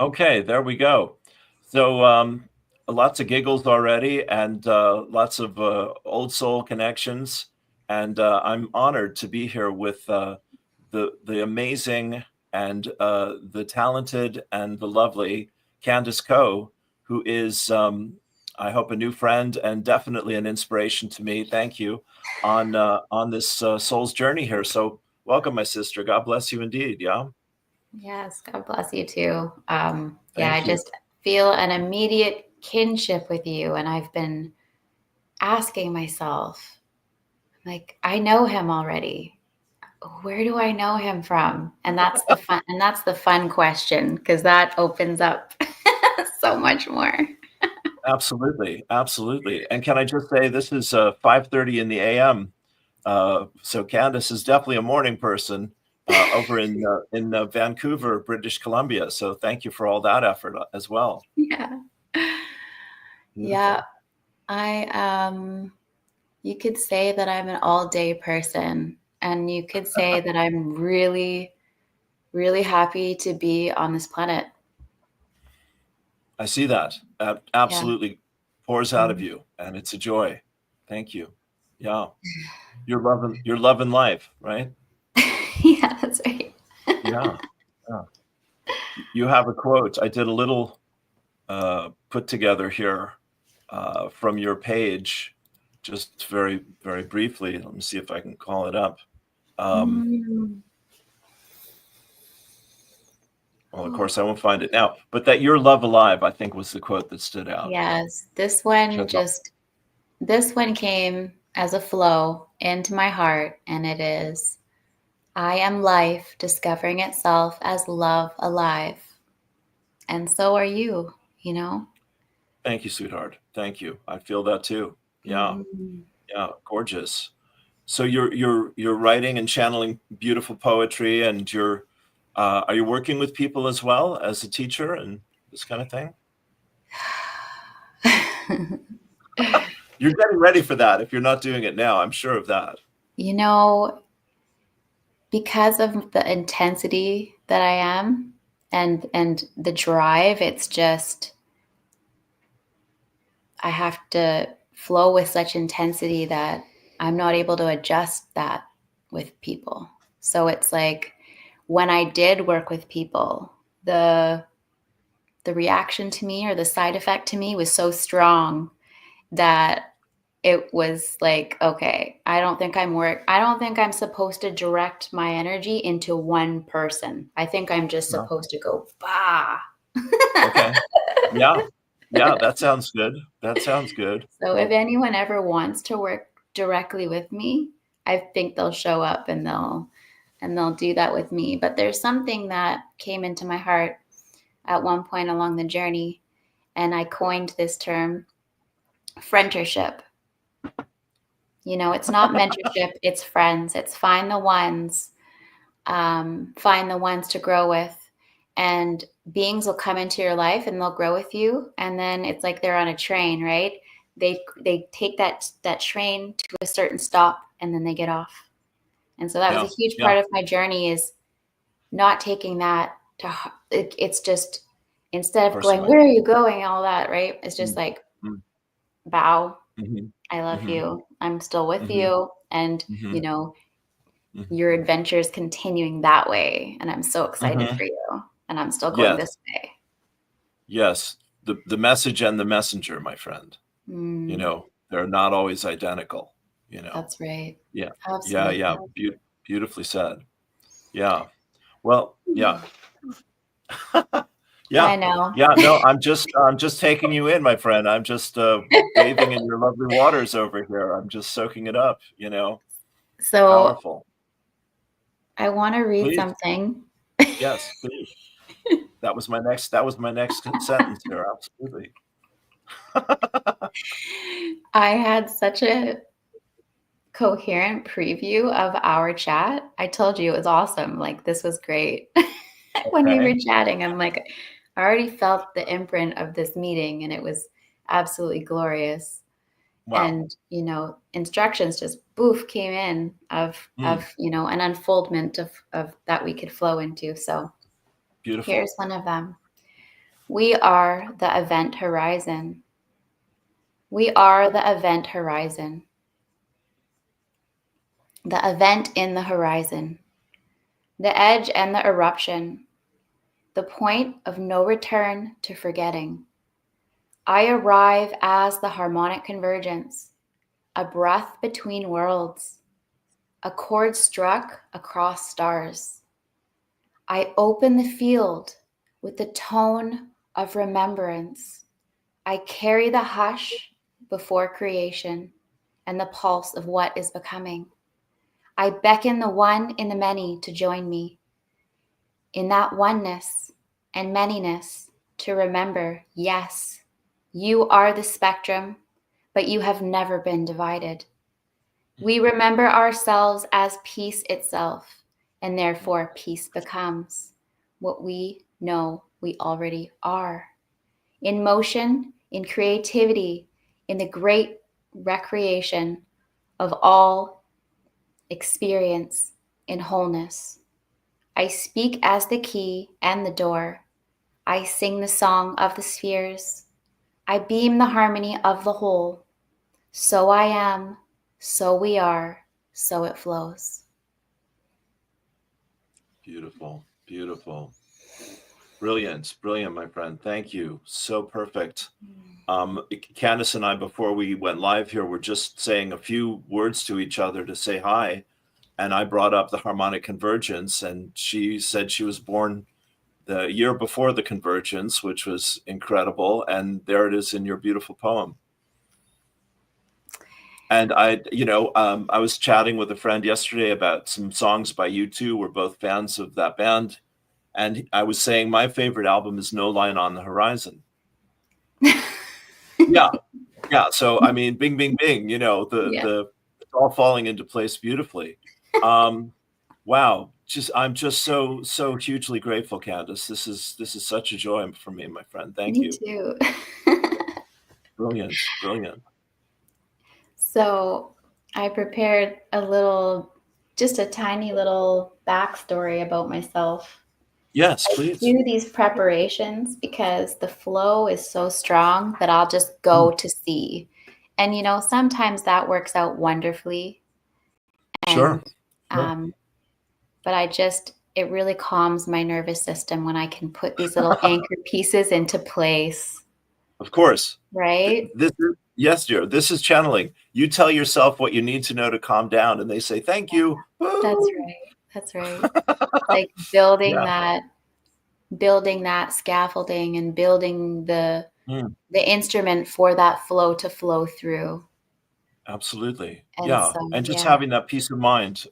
Okay, there we go. So lots of giggles already, and lots of old soul connections. And I'm honored to be here with the amazing and the talented and the lovely Candice Coe, who is, I hope, a new friend and definitely an inspiration to me. Thank you on this soul's journey here. So welcome, my sister. God bless you indeed. Yeah. Yes, God bless you too. Yeah, I Thank you. just feel an immediate kinship with you. And I've been asking myself, like, I know him already. Where do I know him from? And that's the fun question, because that opens up so much more. Absolutely, absolutely. And can I just say this is 5:30 in the AM. So Candice is definitely a morning person over in Vancouver, British Columbia. So thank you for all that effort as well. Yeah. Yeah. Beautiful. I you could say that I'm an all-day person, and you could say that I'm really, really happy to be on this planet. I see that. Yeah. Absolutely pours out of Mhm. you, and it's a joy. Thank you. Yeah. You're loving life, right? Yeah, that's right. Yeah. Yeah. You have a quote. I did a little put together here from your page, just very, very briefly. Let me see if I can call it up. Um, Mm. well, of course, I won't find it now, but that your love alive, I think, was the quote that stood out. Yes, Which I thought, this one came as a flow into my heart, and it is, I am life discovering itself as love alive. And so are you, you know? thank you, sweetheart. Thank you. I feel that too. Yeah, Mm. yeah, gorgeous. So you're writing and channeling beautiful poetry, and you're are you working with people as well as a teacher and this kind of thing? You're getting ready for that if you're not doing it now. I'm sure of that. You know, because of the intensity that I am, and the drive, it's just I have to flow with such intensity that I'm not able to adjust that with people. So it's like when I did work with people, the the reaction to me, or the side effect to me, was so strong that it was like, okay, I don't think I'm supposed to direct my energy into one person. I think I'm just No. supposed to go, bah. Okay. Yeah. Yeah, that sounds good. That sounds good. So if anyone ever wants to work directly with me, I think they'll show up, and they'll do that with me. But there's something that came into my heart at one point along the journey, and I coined this term, friendship. You know, it's not mentorship, it's friends. It's find the ones to grow with. And beings will come into your life and they'll grow with you. And then it's like they're on a train, right? They take that train to a certain stop, and then they get off. And so that was a Yeah. huge Yeah. part of my journey, is not taking that to it's just, instead of going, Personally. where are you going, all that, right? It's just Mm, like, mm, bow, mhm, I love mhm, you, I'm still with mhm, you, and mhm, mhm, your adventure is continuing that way, and I'm so excited mhm. for you, and I'm still going Yes. this way. Yes. The message and the messenger, my friend. Mm, They're not always identical, you know. that's right. Yeah. Yeah, Absolutely. yeah. Beautifully said. Yeah. Well, yeah. I Yeah. know. Yeah, no, I'm just taking you in, my friend. I'm just bathing in your lovely waters over here. I'm just soaking it up. So Powerful. I want to read Please. something. Yes, please. That was my next sentence here. Absolutely. I had such a coherent preview of our chat. I told you it was awesome. Like, this was great. When we were Okay. chatting, I'm like, I already felt the imprint of this meeting, and it was absolutely glorious. Wow. And instructions just boof came in of Mm, an unfoldment of that we could flow into. So beautiful. here's one of them. We are the event horizon. We are the event horizon. The event in the horizon. The edge and the eruption. The point of no return to forgetting. I arrive as the harmonic convergence, a breath between worlds, a chord struck across stars. I open the field with the tone of remembrance. I carry the hush before creation and the pulse of what is becoming. I beckon the one in the many to join me in that oneness and manyness to remember, yes, you are the spectrum, but you have never been divided. We remember ourselves as peace itself, and therefore peace becomes what we know we already are. In motion, in creativity, in the great recreation of all experience in wholeness. I speak as the key and the door. I sing the song of the spheres. I beam the harmony of the whole. So I am, so we are, so it flows. Beautiful, beautiful. Brilliant, brilliant, my friend. Thank you. So perfect. Candice and I, before we went live here, were just saying a few words to each other to say hi. And I brought up the harmonic convergence, and she said she was born the year before the convergence, which was incredible. And there it is in your beautiful poem. And I was chatting with a friend yesterday about some songs by U2. We're both fans of that band. And I was saying my favorite album is No Line on the Horizon. Yeah. Yeah. So, I mean, bing, bing, bing, it's all falling into place beautifully. Wow. I'm just so hugely grateful, Candice. This is such a joy for me, my friend. Thank Me you. too. Brilliant. Brilliant. So I prepared just a tiny little backstory about myself. Yes, I please. do these preparations because the flow is so strong that I'll just go to sea. And sometimes that works out wonderfully. Sure. And but it really calms my nervous system when I can put these little anchor pieces into place. Of course. Right? Yes, dear. This is channeling. You tell yourself what you need to know to calm down, and they say, thank you. That's right. That's right. Like building Yeah. that scaffolding and building the instrument for that flow to flow through. Absolutely. And Yeah. so, And just yeah. having that peace of mind,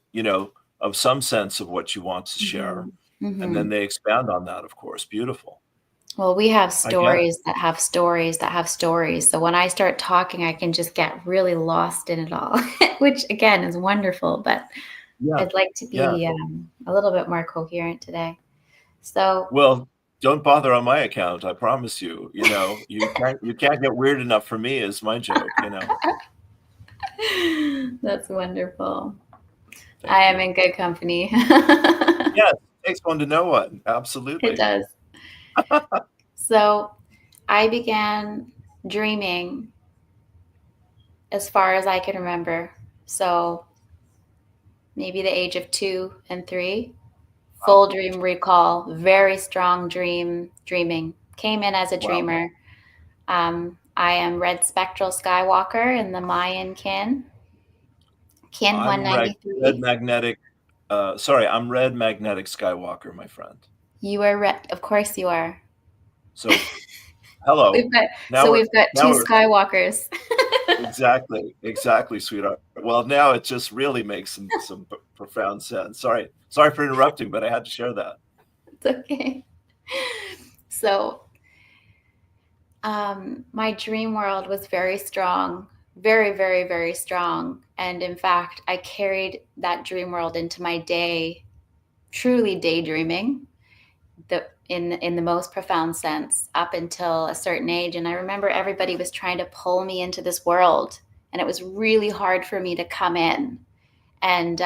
of some sense of what you want to share. And then they expand on that, of course. Beautiful. Well, we have I get it. stories that have stories that have stories. So when I start talking, I can just get really lost in it all, which again is wonderful. But Yeah. I'd like to be a little bit more coherent today. So, well, don't bother on my account. I promise you. You can't get weird enough for me. Is my joke. That's wonderful. Thank I am you. in good company. Yes, it takes one to know one. Absolutely. It does. So I began dreaming as far as I can remember. So maybe the age of 2 and 3. Full dream recall, very strong dreaming. Came in as a dreamer. I am red spectral Skywalker in the Mayan kin. Kin I'm 193. red magnetic. I'm red magnetic Skywalker, my friend. You are red. Of course you are. So, hello. We've got 2 Skywalkers. Exactly, sweetheart. Well, now it just really makes some profound sense. Sorry for interrupting, but I had to share that. It's okay. So, my dream world was very strong, very, very, very strong. And in fact, I carried that dream world into my day, truly daydreaming, in the most profound sense, up until a certain age. And I remember everybody was trying to pull me into this world, and it was really hard for me to come in. And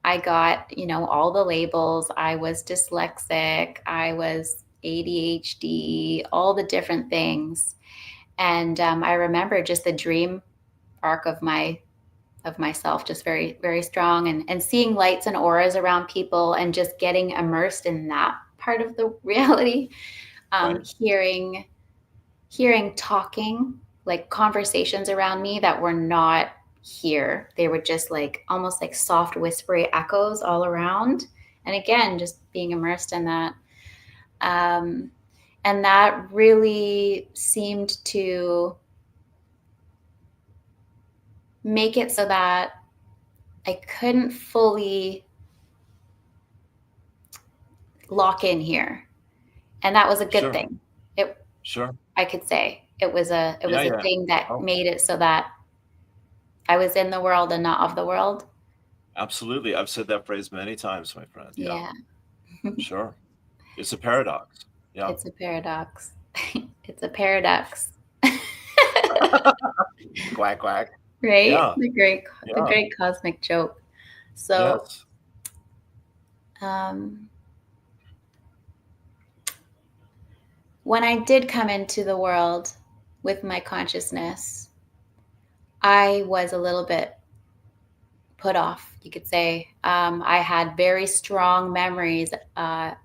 I got, all the labels. I was dyslexic. I was ADHD, all the different things. And I remember just the dream arc of myself, just very, very strong, and seeing lights and auras around people and just getting immersed in that part of the reality. Right. Hearing talking, like conversations around me that were not here. They were just like almost like soft, whispery echoes all around. And again, just being immersed in that. And that really seemed to make it so that I couldn't fully lock in here. And that was a good Sure. thing. Sure. I could say it was a Yeah. thing that Oh, made it so that I was in the world and not of the world. absolutely. I've said that phrase many times, my friend. Yeah, Yeah. sure. It's a paradox. Yeah. It's a paradox. It's a paradox. Quack, quack. Right? Yeah. The Yeah. great cosmic joke. So, Yes. um, when I did come into the world with my consciousness, I was a little bit put off, you could say. I had very strong memories or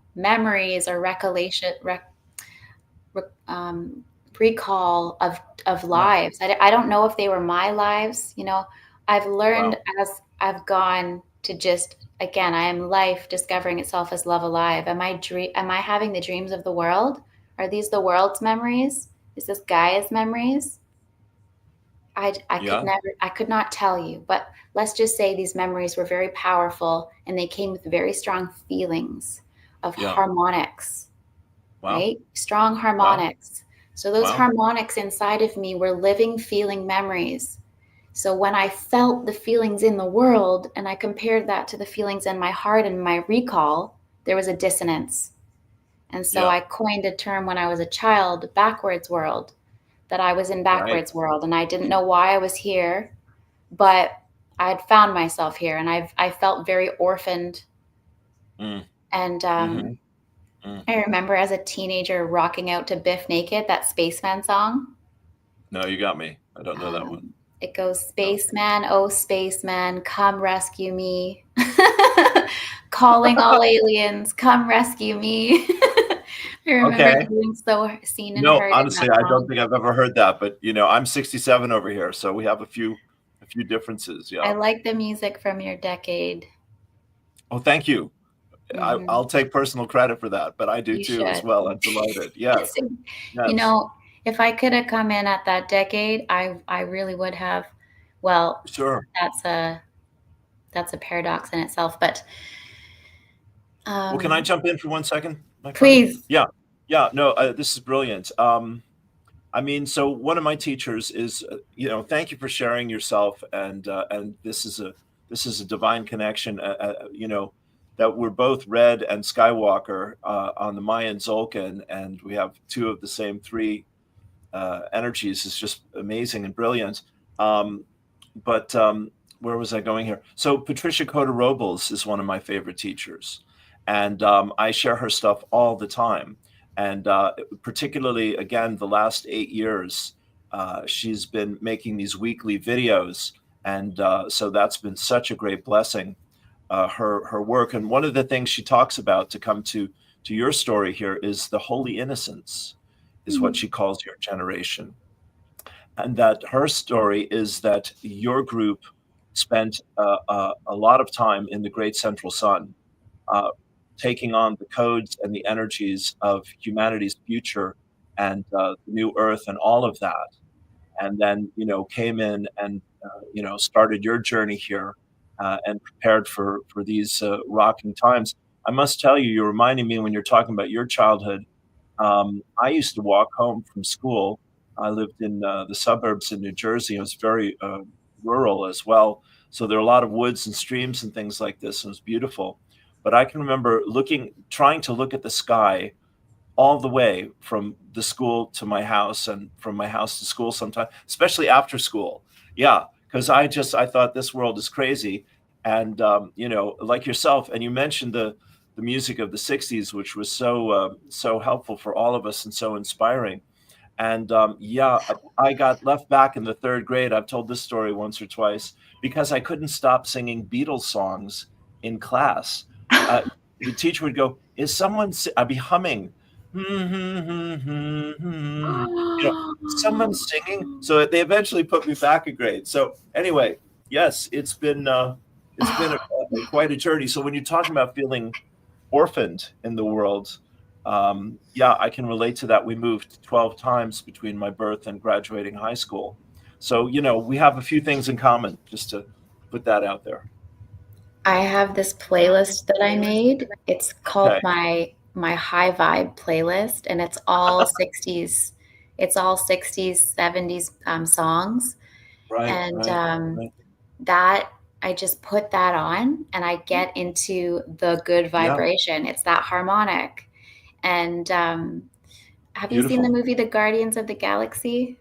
um, recall of Yeah. lives. I don't know if they were my lives. I've learned Wow. as I've gone to just, again, I am life discovering itself as love alive. Am I having the dreams of the world? Are these the world's memories? Is this Gaia's memories? Yeah. I could not tell you, but let's just say these memories were very powerful and they came with very strong feelings of Yeah. harmonics, Wow. right? Strong Wow. harmonics. So those Wow. harmonics inside of me were living, feeling memories. So when I felt the feelings in the world and I compared that to the feelings in my heart and my recall, there was a dissonance. And so Yeah. I coined a term when I was a child, backwards world, that I was in Right. backwards world and I didn't know why I was here, but I had found myself here, and I felt very orphaned. Mm. And Mm-hmm. Mm. I remember as a teenager rocking out to Biff Naked, that Spaceman song. No, you got me. I don't know that one. It goes, No. Spaceman, oh spaceman, come rescue me. Calling all aliens, come rescue me. I remember Okay. being so seen and No, heard in that honestly, I don't song. think I've ever heard that, but I'm 67 over here, so we have a few differences. I Yeah. like the music from your decade. Oh, thank you. Hmm. I'll take personal credit for that, but I do You too as should. well. I'm delighted. Yes. So, you Yes. know, if I could have come in at that decade, I really would have. Well, Sure. that's a paradox in itself. But Well, can I um, jump in for 1 second, my friend? please. Yeah. Yeah. No, this is brilliant. I mean, so one of my teachers is, thank you for sharing yourself, and this is a divine connection. That we're both Red and Skywalker on the Mayan Zolkin, and we have two of the same three energies. Is just amazing and brilliant. Um, but where was I going here? So Patricia Cota Robles is one of my favorite teachers, and I share her stuff all the time. And particularly, again, the last 8 years, she's been making these weekly videos, and so that's been such a great blessing. Her work, and one of the things she talks about, to come to your story here, is the holy innocence, is what Mhm. she calls your generation, and that her story is that your group spent a lot of time in the great central sun, uh, taking on the codes and the energies of humanity's future and the new earth and all of that, and then came in and started your journey here, and prepared for these rocking times. I must tell you, you're reminding me, when you're talking about your childhood, I used to walk home from school. I lived in the suburbs in New Jersey. It was very rural as well. So there are a lot of woods and streams and things like this. And it was beautiful. But I can remember trying to look at the sky all the way from the school to my house, and from my house to school sometimes, especially after school. Yeah, because I thought this world is crazy. And like yourself, and you mentioned the music of the 60s, which was so helpful for all of us and so inspiring. And yeah, I got left back in the third grade. I've told this story once or twice because I couldn't stop singing Beatles songs in class. Uh, the teacher would go, "Is someone?" I'd be humming, someone singing. So they eventually put me back a grade. So anyway, yes, it's been quite a journey. So when you're talking about feeling orphaned in the world, yeah, I can relate to that. We moved 12 times between my birth and graduating high school. So, we have a few things in common, just to put that out there. I have this playlist that I made. It's called Okay. my high vibe playlist, and it's all 60s. It's all 60s, 70s songs. Right, And right, right. that I just put that on and I get into the good Yeah, vibration. It's that harmonic. And have you seen the beautiful. movie The Guardians of the Galaxy?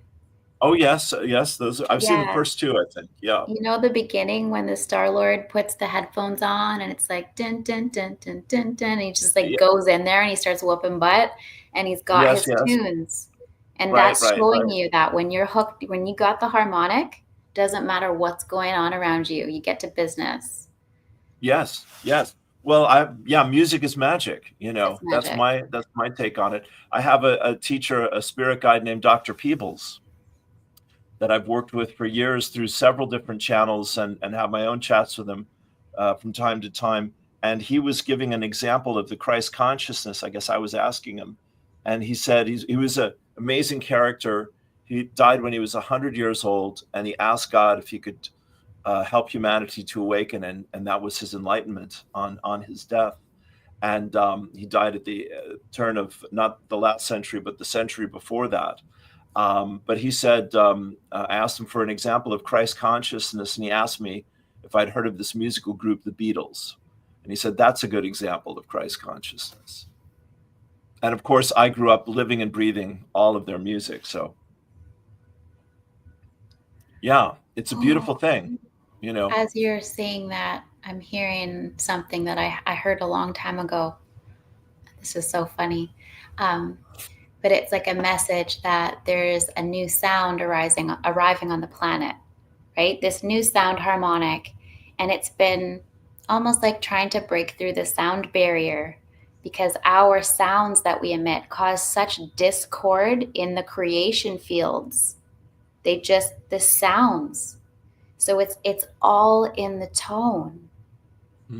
Oh, yes, yes. I've seen the Yeah. first two, I think. Yeah, You know the beginning when the Star-Lord puts the headphones on and it's like dun dun dun dun dun dun and he just like yeah. goes in there and he starts whooping butt and he's got Yes, his yes. tunes. And Right, that's right, showing right. you that when you're hooked, when you got the harmonic, doesn't matter what's going on around you. You get to business. Yes, yes. Well, yeah, music is magic. It's That's magic. my take on it. I have a teacher, a spirit guide named Dr. Peebles, that I've worked with for years through several different channels, and have my own chats with him from time to time. And he was giving an example of the Christ consciousness. I guess I was asking him, and he said he was an amazing character. He died when he was 100 years old, and he asked God if he could help humanity to awaken, and that was his enlightenment on his death. And he died at the turn of not the last century, but the century before that. But he said, I asked him for an example of Christ consciousness, and he asked me if I'd heard of this musical group, the Beatles. And he said, that's a good example of Christ consciousness. And of course, I grew up living and breathing all of their music. So, yeah, it's a beautiful thing, you know. As you're saying that, I'm hearing something that I heard a long time ago. This is so funny. Um, but it's like a message that there's a new sound arriving on the planet, right? This new sound harmonic. And it's been almost like trying to break through the sound barrier because our sounds that we emit cause such discord in the creation fields. The sounds. So it's all in the tone.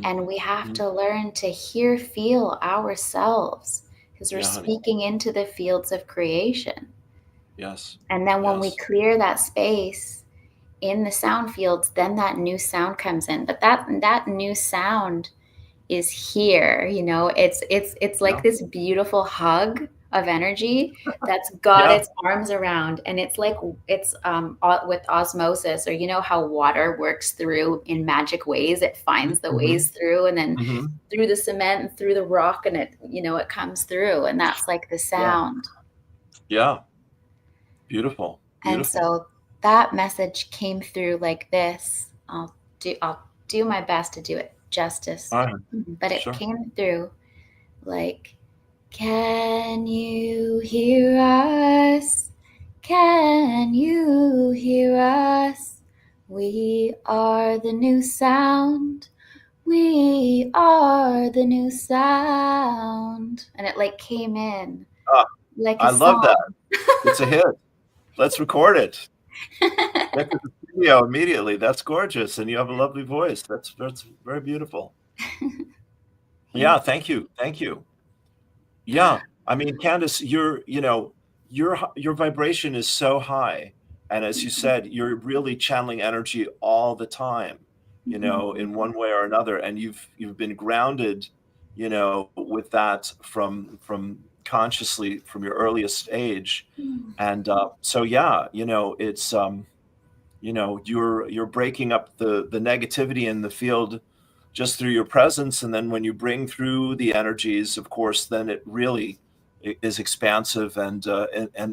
And we have Mm-hmm. to learn to hear, feel ourselves because we're Yeah, honey. speaking into the fields of creation. Yes. And then when we Yes. clear that space in the sound fields, then that new sound comes in. But that new sound is here, it's like Yeah. this beautiful hug of energy that's got Yeah. its arms around, and it's like it's with osmosis, or how water works through in magic ways. It finds the Mm-hmm. ways through, and then Mm-hmm. through the cement and through the rock, and it comes through, and that's like the Yeah. sound. Yeah. Beautiful. And Beautiful. so that message came through like this. I'll do my best to do it justice, All right. but it Sure. came through like, can you hear us? Can you hear us? We are the new sound. We are the new sound. And it like came in Ah, like a I love that. song. It's a hit. Let's record it. Get to the studio immediately. That's gorgeous, and you have a lovely voice. That's very beautiful. Yeah, Thank you. thank you. Thank you. Yeah, I mean, Candice, your vibration is so high, and as you said, you're really channeling energy all the time, in one way or another, and you've been grounded, with that from consciously from your earliest age, and so yeah, it's you're breaking up the negativity in the field just through your presence, and then when you bring through the energies, of course, then it really is expansive and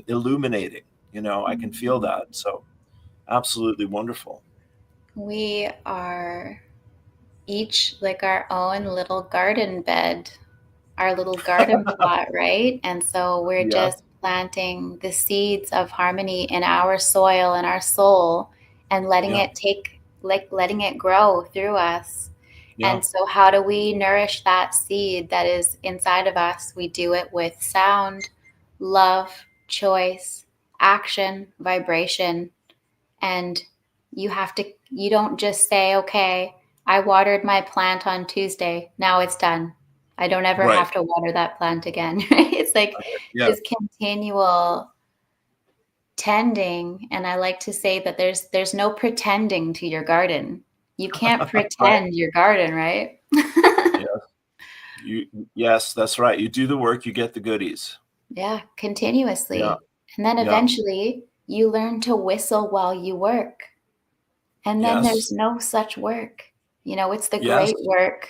illuminating. I can feel that. So absolutely wonderful. We are each like our own little garden bed, our little garden plot, right? And so we're Yes. just planting the seeds of harmony in our soil and our soul and letting Yeah. it take, like letting it grow through us. Yeah. And so, how do we nourish that seed that is inside of us? We do it with sound, love, choice, action, vibration. And you don't just say, okay, I watered my plant on Tuesday, now it's done. I don't ever Right. have to water that plant again. Right? It's like Yeah. this continual tending. And I like to say that there's no pretending to your garden. You can't Right. pretend your garden, right? Yeah. Yes, that's right. You do the work, you get the goodies. Yeah, Yeah. continuously. And then Yeah. eventually you learn to whistle while you work. And then there's Yes. no such work. It's the Yes. great work.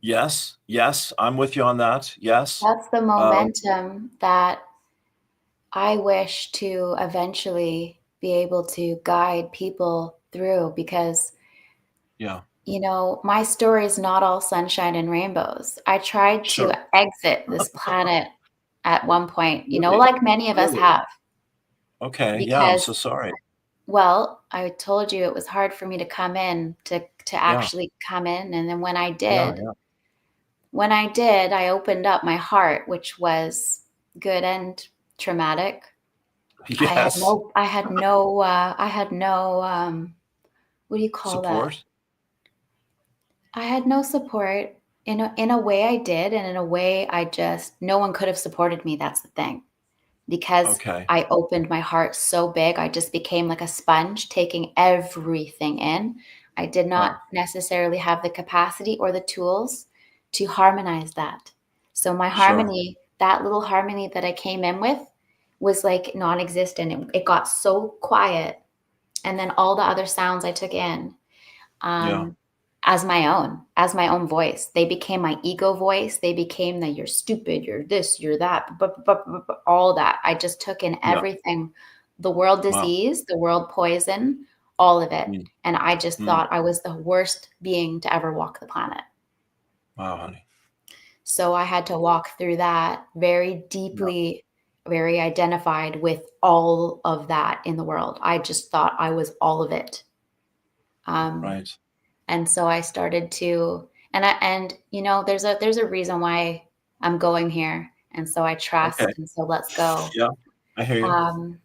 Yes. Yes. I'm with you on that. Yes. That's the Uh, momentum that I wish to eventually be able to guide people through, because, yeah. my story is not all sunshine and rainbows. I tried to Sure. exit this planet at one point, Really? like many of us Really? have, Okay. Yeah. I'm because, so sorry. well, I told you it was hard for me to come in, to Yeah. actually come in. And then Yeah. Yeah. when I did, I opened up my heart, which was good and traumatic. Yes. I had no, what do you call that? Support. I had no support. In a way I did, and in a way no one could have supported me. That's the thing. Because Okay. I opened my heart so big, I just became like a sponge, taking everything in. I did Wow. not necessarily have the capacity or the tools to harmonize that. So my Sure. harmony, that little harmony that I came in with, was like non-existent. It got so quiet. And then all the other sounds I took in, Yeah. um, as my own voice. They became my ego voice. They became the you're stupid, you're this, you're that, all that. I just took in Yeah. everything, the world Wow. disease, the world poison, all of it. Mm. And I just Mm. thought I was the worst being to ever walk the planet. Wow, honey. So I had to walk through that very Yeah. deeply, very identified with all of that in the world. I just thought I was all of it. Um, Right. And so I started to, there's a reason why I'm going here. And so I Okay. trust. And so let's go. Yeah. I hear you. Um,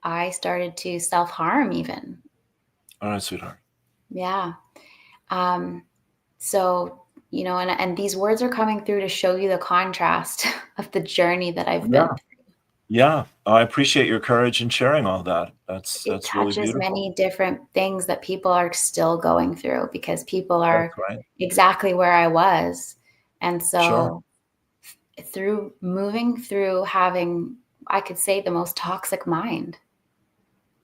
I started to self-harm even. All right, sweetheart. Yeah. Um, so, and these words are coming through to show you the contrast of the journey that I've Yeah. been through. Yeah. I appreciate your courage in sharing all that. It That's really touches beautiful. many different things that people are still going through, because people That's are right. exactly where I was. And Sure. so through moving through having, I could say, the most toxic mind.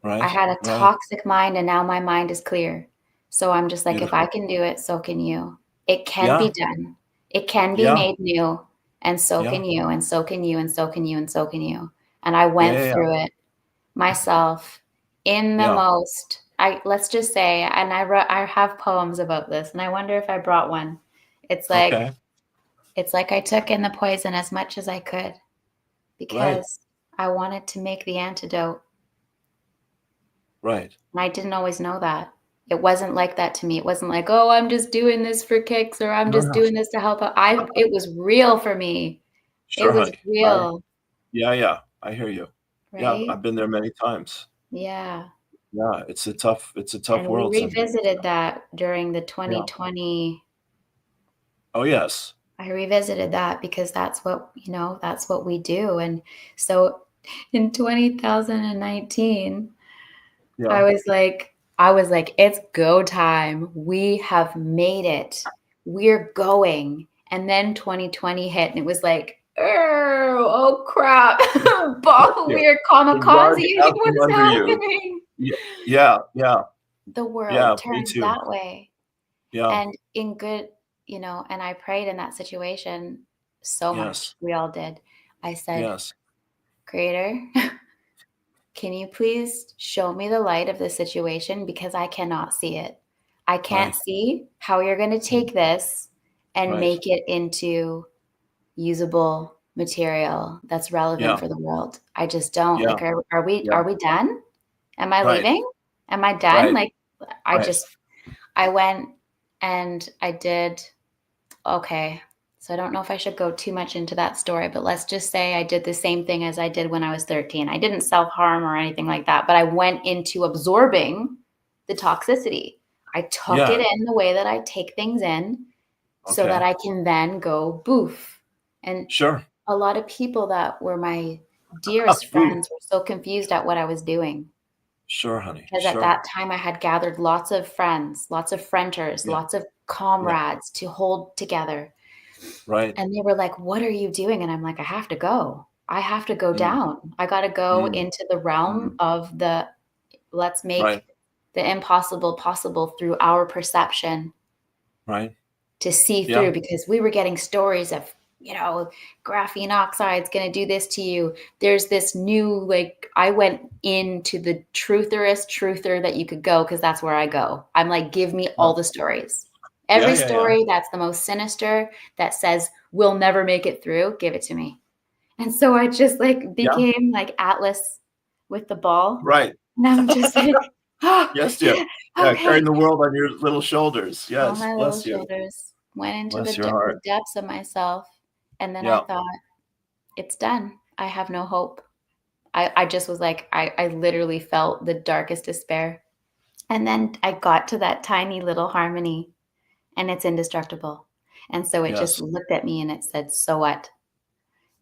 I Right. had a Right. toxic mind, and now my mind is clear. So I'm just like, if I Beautiful. can do it, so can you. It can Yeah. be done. It can be Yeah. made new, and so Yeah. can you, and so can you, and so can you, and so can you. And I Yeah. went Yeah. Yeah. through it myself in the Yeah. most, let's just say, and I have poems about this, and I wonder if I brought one. It's like Okay. it's like I took in the poison as much as I could, Right. because I wanted to make the antidote. Right. And I didn't always know that. It wasn't like that to me. It wasn't like, oh, I'm just doing this for kicks, or I'm No, just no. doing this to help out. It was real for me. It Sure, was honey. real, Yeah. Yeah. I hear you. Yeah. right? I've been there many times. Yeah. Yeah. It's a tough And we world sometimes. revisited that during the Yeah. 2020. Oh, yes. I revisited that because that's what we do. And so in 2019, Yeah. I was like, it's go time. We have made it. We're going. And then 2020 hit, and it was like, oh crap. Got you. We're The rug kamikazing. out from What's under you. happening? Yeah. Yeah. The Yeah. world Me turns too. that way. Yeah. And in good, and I prayed in that situation so much. Yes. We all did. I said, Yes. Creator, can you please show me the light of the situation, because I cannot see it. I can't Right. see how you're going to take this and Right. make it into usable material that's relevant Yeah. for the world. I just don't. Yeah. Like, are we Yeah. done? Am I Right. leaving? Am I done? Right. Like, Right. I went and I did, okay. So I don't know if I should go too much into that story, but let's just say I did the same thing as I did when I was 13. I didn't self-harm or anything like that, but I went into absorbing the toxicity. I took it Yeah. in the way that I take things in, so that Okay. I can then go boof. And Sure. a lot of people that were my dearest Boo. friends were so confused at what I was doing. Sure, honey. Because at Sure. that time I had gathered lots of friends, lots of frienders, Yeah. lots of Yeah. comrades to hold together. Right. And they were like, "What are you doing?" And I'm like, "I have to go. I have to go Mm. down. I got to go Mm. into the realm Mm. of the, let's Right. make the impossible possible through our perception Right. to see Yeah. through," because we were getting stories of, graphene oxide's going to do this to you. There's this new, like, I went into the truther that you could go, because that's where I go. I'm like, give me Yeah. all the stories. Yeah. Every Yeah. Yeah. story that's the most sinister, that says we'll never make it through, give it to me. And so I just like Yeah. became like Atlas with the ball. Right. And I'm just like, oh, Yes, dear. Yeah. okay. Carrying the world on your little shoulders. On Yes. my little Bless you. shoulders, went into Bless your the heart. depths of myself. And then I Yeah. thought, it's done. I have no hope. I just was like, I literally felt the darkest despair. And then I got to that tiny little harmony, and it's indestructible. And so it just Yes. looked at me and it said, so what?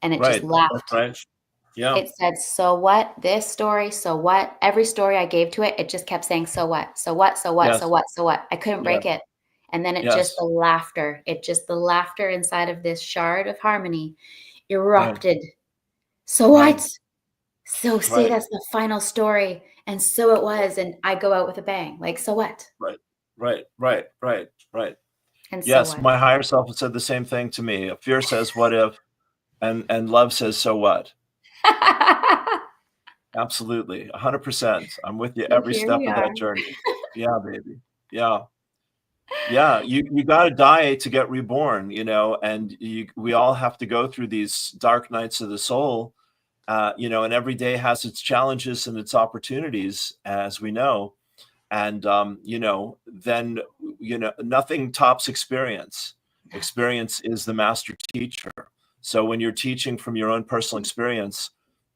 And it just Right. That's laughed. right. Yeah. It said, so what? This story, so what? Every story I gave to it, it just kept saying, so what? So what? So what? So Yes. what? So what? I couldn't break Yes. it. And then Yes. the laughter inside of this shard of harmony Right. erupted. So Right. what? So say Right. that's the final story. And so it was. And I go out with a bang. Like, so what? Right. Right. Right. Right. Right. And so Yes. what? My higher self has said the same thing to me. Fear says, what if? And love says, so what? Absolutely. 100%. I'm with you So every here step we of are. that journey. Yeah, baby. Yeah. Yeah, you got to die to get reborn, and we all have to go through these dark nights of the soul, and every day has its challenges and its opportunities, as we know. And then nothing tops experience. Experience is the master teacher. So when you're teaching from your own personal experience,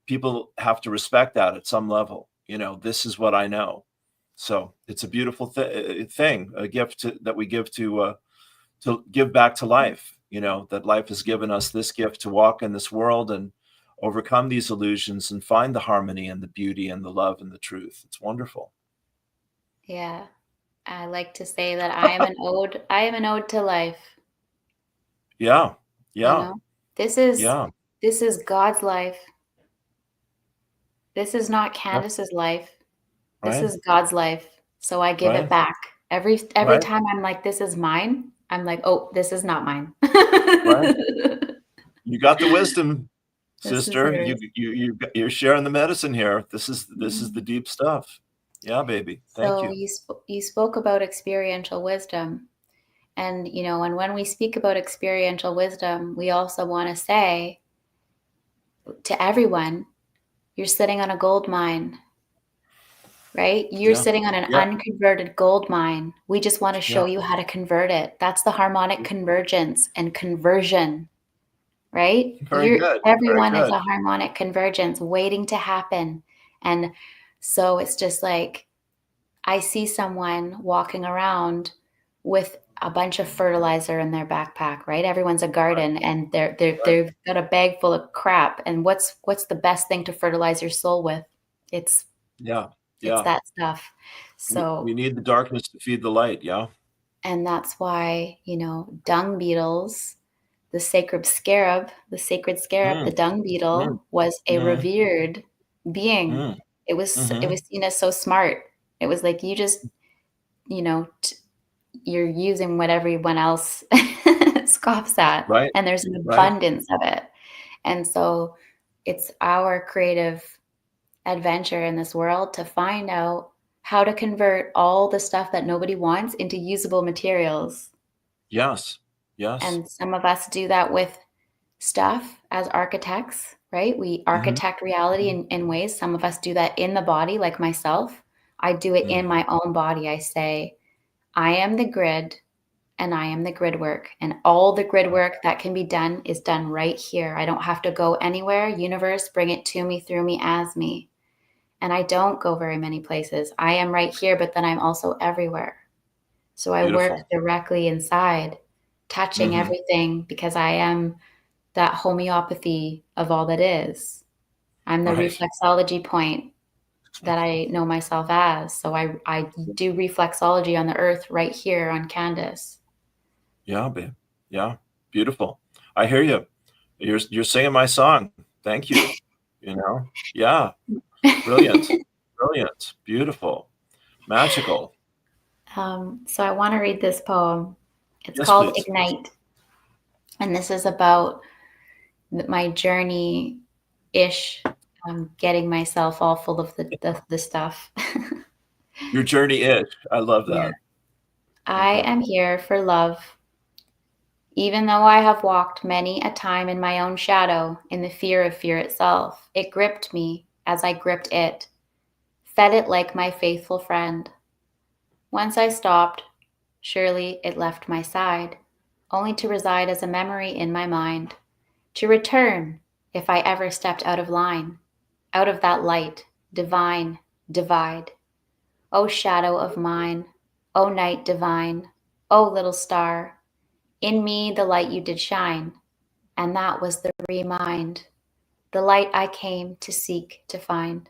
people have to respect that at some level. This is what I know. So it's a beautiful thing, a gift that we give to give back to life. That life has given us this gift to walk in this world and overcome these illusions and find the harmony and the beauty and the love and the truth. It's wonderful. Yeah. I like to say that I am an ode to life. Yeah, You yeah, know, this is yeah. this is God's life. This is not Yep. Candice's life. This Right, is God's life. So I give it right, back. Every right, time I'm like, this is mine, I'm like, oh, this is not mine. right. You got the wisdom, This is sister. hers. You're sharing the medicine here. This is the Mm. deep stuff. Yeah, baby. Thank So you. you spoke about experiential wisdom. And when we speak about experiential wisdom, we also want to say to everyone, you're sitting on a gold mine, right? You're Yeah, sitting on an yeah, unconverted gold mine. We just want to yeah. show you how to convert it. That's the harmonic convergence and conversion, right? Very good. Very Everyone is good. a harmonic convergence waiting to happen. And so it's just like, I see someone walking around with a bunch of fertilizer in their backpack, right? Everyone's a Right, garden, and right. they've got a bag full of crap. And what's the best thing to fertilize your soul with? It's Yeah, it's yeah. that stuff. We So, need the darkness to feed the light. Yeah. and that's why, dung beetles, the sacred scarab, the Mm, dung mm, beetle was a mm, revered being. mm, It mhm. was seen as so smart. It was like, you just, you know, t- you're using what everyone else scoffs at, Right, and there's an right. abundance of it. And so it's our creative adventure in this world to find out how to convert all the stuff that nobody wants into usable materials. Yes. Yes. And some of us do that with stuff as architects, right? We Hmm. architect reality in ways. Some of us do that in the body, like myself. I do it in Hmm. my own body. I say, I am the grid and I am the grid work. And all the grid work that can be done is done right here. I don't have to go anywhere. Universe, bring it to me, through me, as me. And I don't go very many places. I am right here, but then I'm also everywhere. So I work Beautiful. directly inside, touching Hmm. everything because I am that homeopathy of all that is. I'm the Right. reflexology point that I know myself as. So I do reflexology on the earth right here on Candice. Yeah, babe. Yeah. Beautiful. I hear you. You're singing my song. Thank you. You know? Yeah. Brilliant. Brilliant. Beautiful. Magical. So I want to read this poem. It's Yes, called please. Ignite. And this is about my journey ish, getting myself all full of the stuff. Your journey is. I love Yeah. that. I Okay. am here for love, even though I have walked many a time in my own shadow, in the fear of fear itself. It gripped me as I gripped it, fed it like my faithful friend. Once I stopped, surely it left my side, only to reside as a memory in my mind, to return if I ever stepped out of line, out of that light, divine, divide. O shadow of mine, O night divine, O little star, in me the light you did shine, and that was the remind, the light I came to seek to find.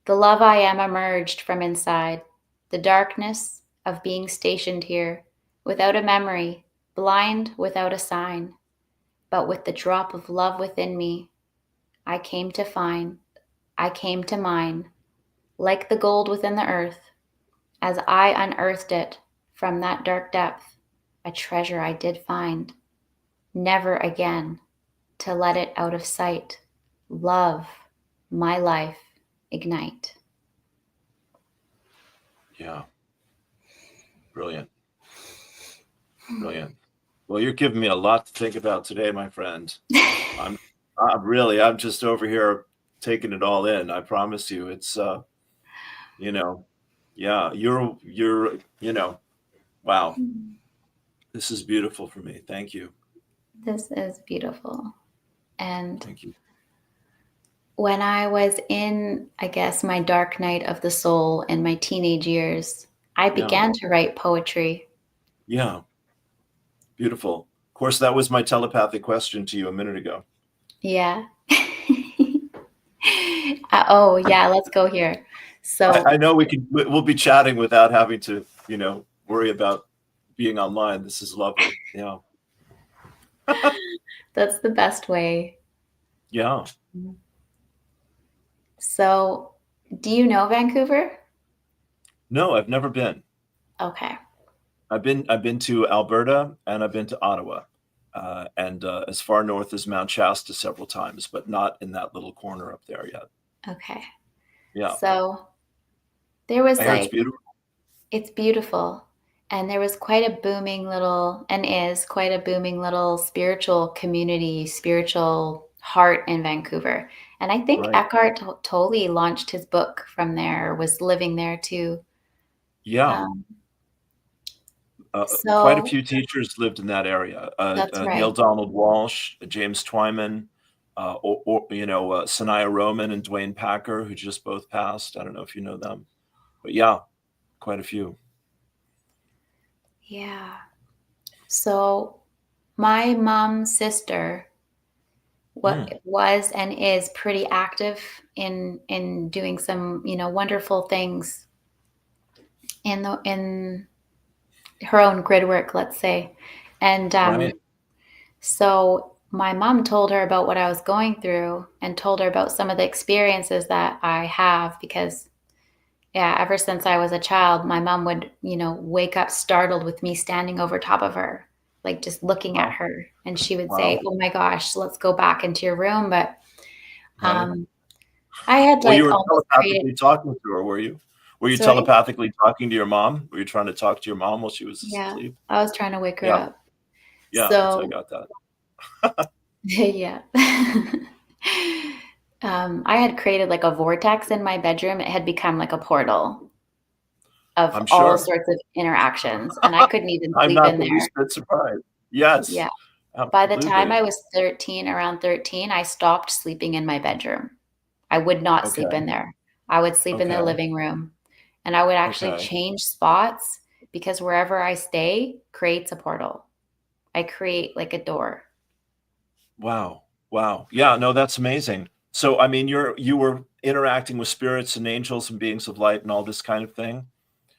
The love I am emerged from inside, the darkness of being stationed here, without a memory, blind without a sign, but with the drop of love within me, I came to find, I came to mine, like the gold within the earth, as I unearthed it from that dark depth, a treasure I did find, never again to let it out of sight. Love, my life, ignite. Yeah. Brilliant. Brilliant. Well, you're giving me a lot to think about today, my friend. I'm I'm just over here taking it all in. I promise you. It's you know, yeah, wow. This is beautiful for me. Thank you. This is beautiful. And Thank you. when I was in, I guess, my dark night of the soul in my teenage years, I Yeah. began to write poetry. Yeah. Beautiful. Of course, that was my telepathic question to you a minute ago. Yeah. Oh, yeah, let's go here. I So, know we'll be chatting without having to, worry about being online. This is lovely. Yeah. that's the best way. Yeah. So, do you know Vancouver? No, I've never been. Okay. I've been to Alberta and I've been to Ottawa, and as far north as Mount Shasta several times, but not in that little corner up there yet. Okay. Yeah, So, there was I hear it's like, beautiful. it's beautiful. And there was quite a booming little, and is quite a booming little spiritual community, spiritual heart in Vancouver. And I think Right. Eckhart Tolle launched his book from there, was living there too. Yeah. Um, Quite a so few teachers lived in that area. that's Neil right. Donald Walsh, James Twyman, Sanaya Roman and Dwayne Packer, who just both passed. I don't know if you know them, but yeah, quite a few. Yeah. So my mom's sister Mm, what was and is pretty active in doing some, wonderful things in her own grid work, let's say. And right. so my mom told her about what I was going through and told her about some of the experiences that I have because, yeah, ever since I was a child, my mom would, wake up startled with me standing over top of her, like just looking at Wow. her. And she would say, Wow. "Oh my gosh, let's go back into your room." But Right. um, I had Well, you like were almost created. telepathically talking to her, were you? Were you Sorry? telepathically talking to your mom? Were you trying to talk to your mom while she was Yeah, asleep? I was trying to wake her Yeah, up. yeah, that's I So, got that. yeah. I had created like a vortex in my bedroom. It had become like a portal of I'm all sure. sorts of interactions, and I couldn't even I'm sleep not in the there. least bit surprised. Yes, Yeah. By the time absolutely. I was 13, around 13, I stopped sleeping in my bedroom. I would not sleep Okay, in there. I would sleep in the okay, living room, and I would actually okay. change spots because wherever I stay creates a portal. I create like a door. Wow, wow. Yeah, no, that's amazing. So, I mean, you were interacting with spirits and angels and beings of light and all this kind of thing?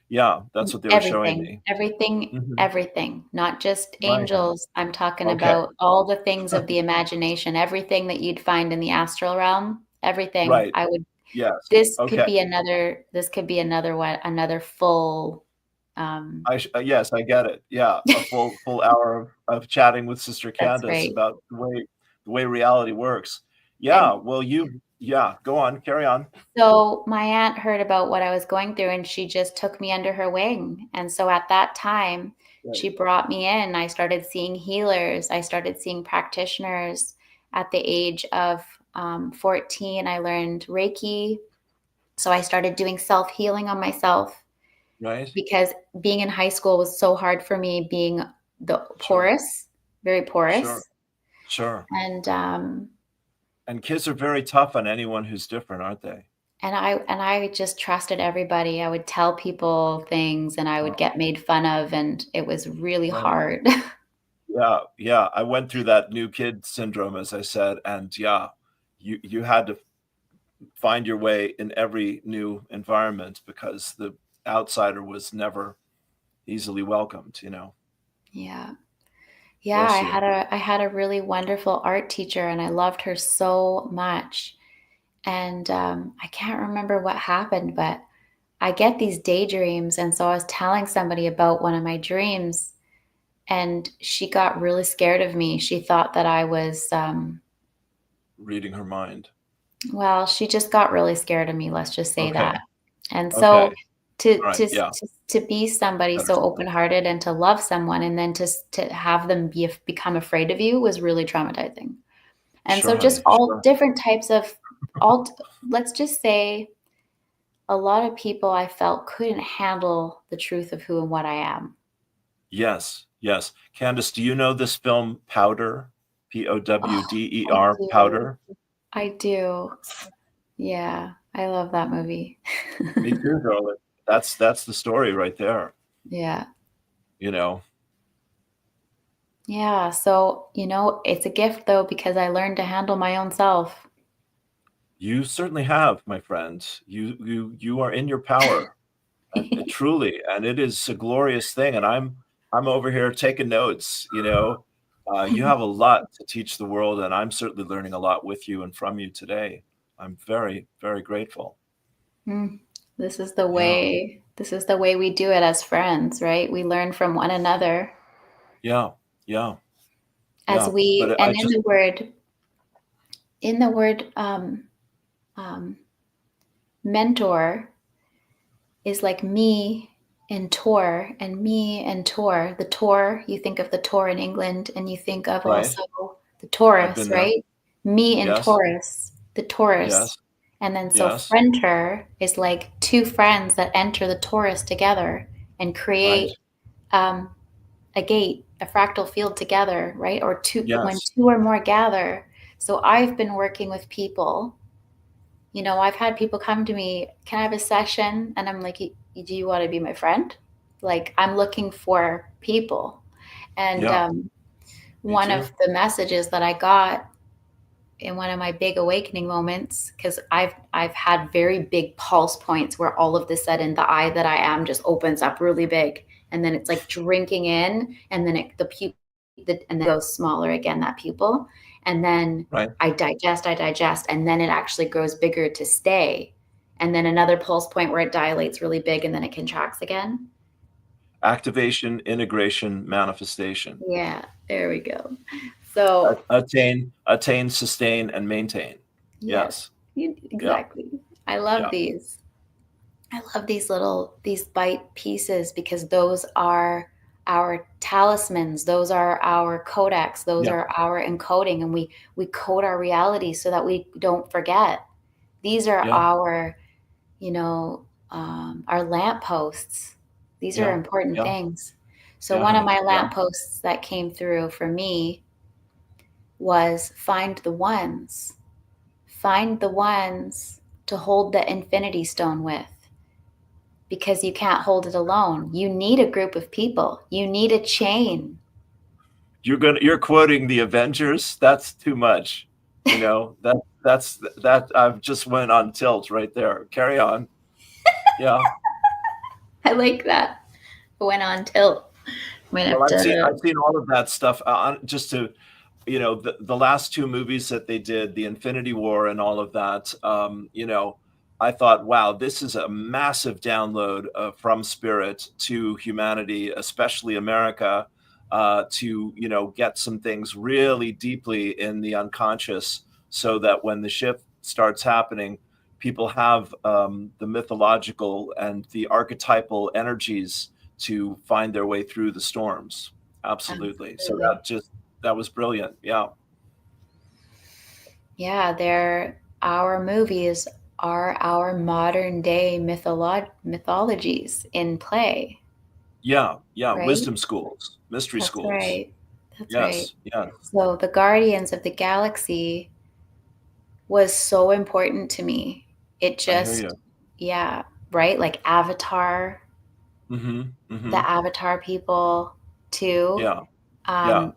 Yeah, that's what they were showing Everything, me. everything, Mhm. everything, not just Right. angels. I'm talking Okay. about all the things of the imagination, everything that you'd find in the astral realm, everything. Right. I would Yes. this could Okay. be another one, another full um Yes, I get it. Yeah, a full hour of chatting with Sister that's Candace right. about the way reality works. Yeah, And well, yeah, go on, carry on. so my aunt heard about what I was going through and she just took me under her wing. And so at that time, Right. she brought me in. I started seeing healers, I started seeing practitioners. At the age of 14, I learned Reiki. So I started doing self healing on myself Right? because being in high school was so hard for me, being the Sure. porous, very Sure. porous. Sure. And And kids are very tough on anyone who's different, aren't they? I just trusted everybody. I would tell people things and I would Oh, get made fun of, and it was really right. hard. Yeah, yeah, I went through that new kid syndrome, as I said, and yeah, you had to find your way in every new environment because the outsider was never easily welcomed, you know? Yeah. Yeah, Bless you. I had a really wonderful art teacher and I loved her so much. And I can't remember what happened, but I get these daydreams. And so I was telling somebody about one of my dreams, and she got really scared of me. She thought that I was Reading her mind. well, she just got really scared of me, let's just say Okay, that. And so okay, to alright, to yeah, to be somebody better so still. open-hearted and to love someone and then to have them become afraid of you was really traumatizing. And so just Surely, all sure. different types of all let's just say a lot of people I felt couldn't handle the truth of who and what I am. Yes, yes. Candace, do you know this film Powder? Oh, I Powder, do. Powder? I do. Yeah, I love that movie. Me too, darling. That's the story right there, Yeah. you know? Yeah, so, it's a gift though because I learned to handle my own self. You certainly have, my friend. You are in your power, and truly, and it is a glorious thing, and I'm over here taking notes, you know? You have a lot to teach the world, and I'm certainly learning a lot with you and from you today. I'm very, very grateful. Mm. Yeah, This is the way we do it as friends, right? We learn from one another yeah, yeah, as yeah, we but I and just in the word um, mentor is like me and Tor and me and Tor. The Tor, you think of the Tor in England and you think of right, also the I've Taurus, been there. right? Me and Yes, Taurus, the Taurus. yes, And then so yes, friender is like two friends that enter the Taurus together and right, create um, a gate, a fractal field together, right? Or two when yes, two or more gather. So I've been working with people. I've had people come to me, can I have a session? And I'm like, do you want to be my friend? Like, I'm looking for people. And yeah, me one of too. the messages that I got in one of my big awakening moments, because I've had very big pulse points where all of the sudden the eye that I am just opens up really big, and then it's like drinking in, and then the pupil, and then goes smaller again, that pupil, and then Right. I digest, and then it actually grows bigger to stay, and then another pulse point where it dilates really big, and then it contracts again. Activation, integration, manifestation. Yeah, there we go. So Attain, sustain, and maintain. yes, Yes. Yeah. Exactly. I love Yeah. these. I love these bite pieces because those are our talismans, those are our codex, those Yeah. are our encoding, and we code our reality so that we don't forget. These are Yeah. our lampposts. These are Yeah. important Yeah. things. So Yeah, one of honey. my Yeah. lampposts that came through for me was find the ones. Find the ones to hold the infinity stone with, because you can't hold it alone. You need a group of people. You need a chain. You're quoting the Avengers. That's too much. That I've just went on tilt right there. Carry on. Yeah. I like that. I went on tilt. Might Well, have to. I've seen all of that stuff. Just to, the last two movies that they did, the Infinity War and all of that. I thought, wow, this is a massive download from Spirit to humanity, especially America, to get some things really deeply in the unconscious, so that when the shift starts happening, people have the mythological and the archetypal energies to find their way through the storms. Absolutely. So Absolutely. that was brilliant. Yeah. Yeah, our movies are our modern day mythologies in play, Yeah. Yeah. right? Wisdom schools, mystery That's schools. right. That's right. Yes. Yes. So the Guardians of the Galaxy was so important to me. It I hear just, you. yeah, right? Like Avatar, Mm-hmm. Mm-hmm. the Avatar people too, Yeah. Yeah. um,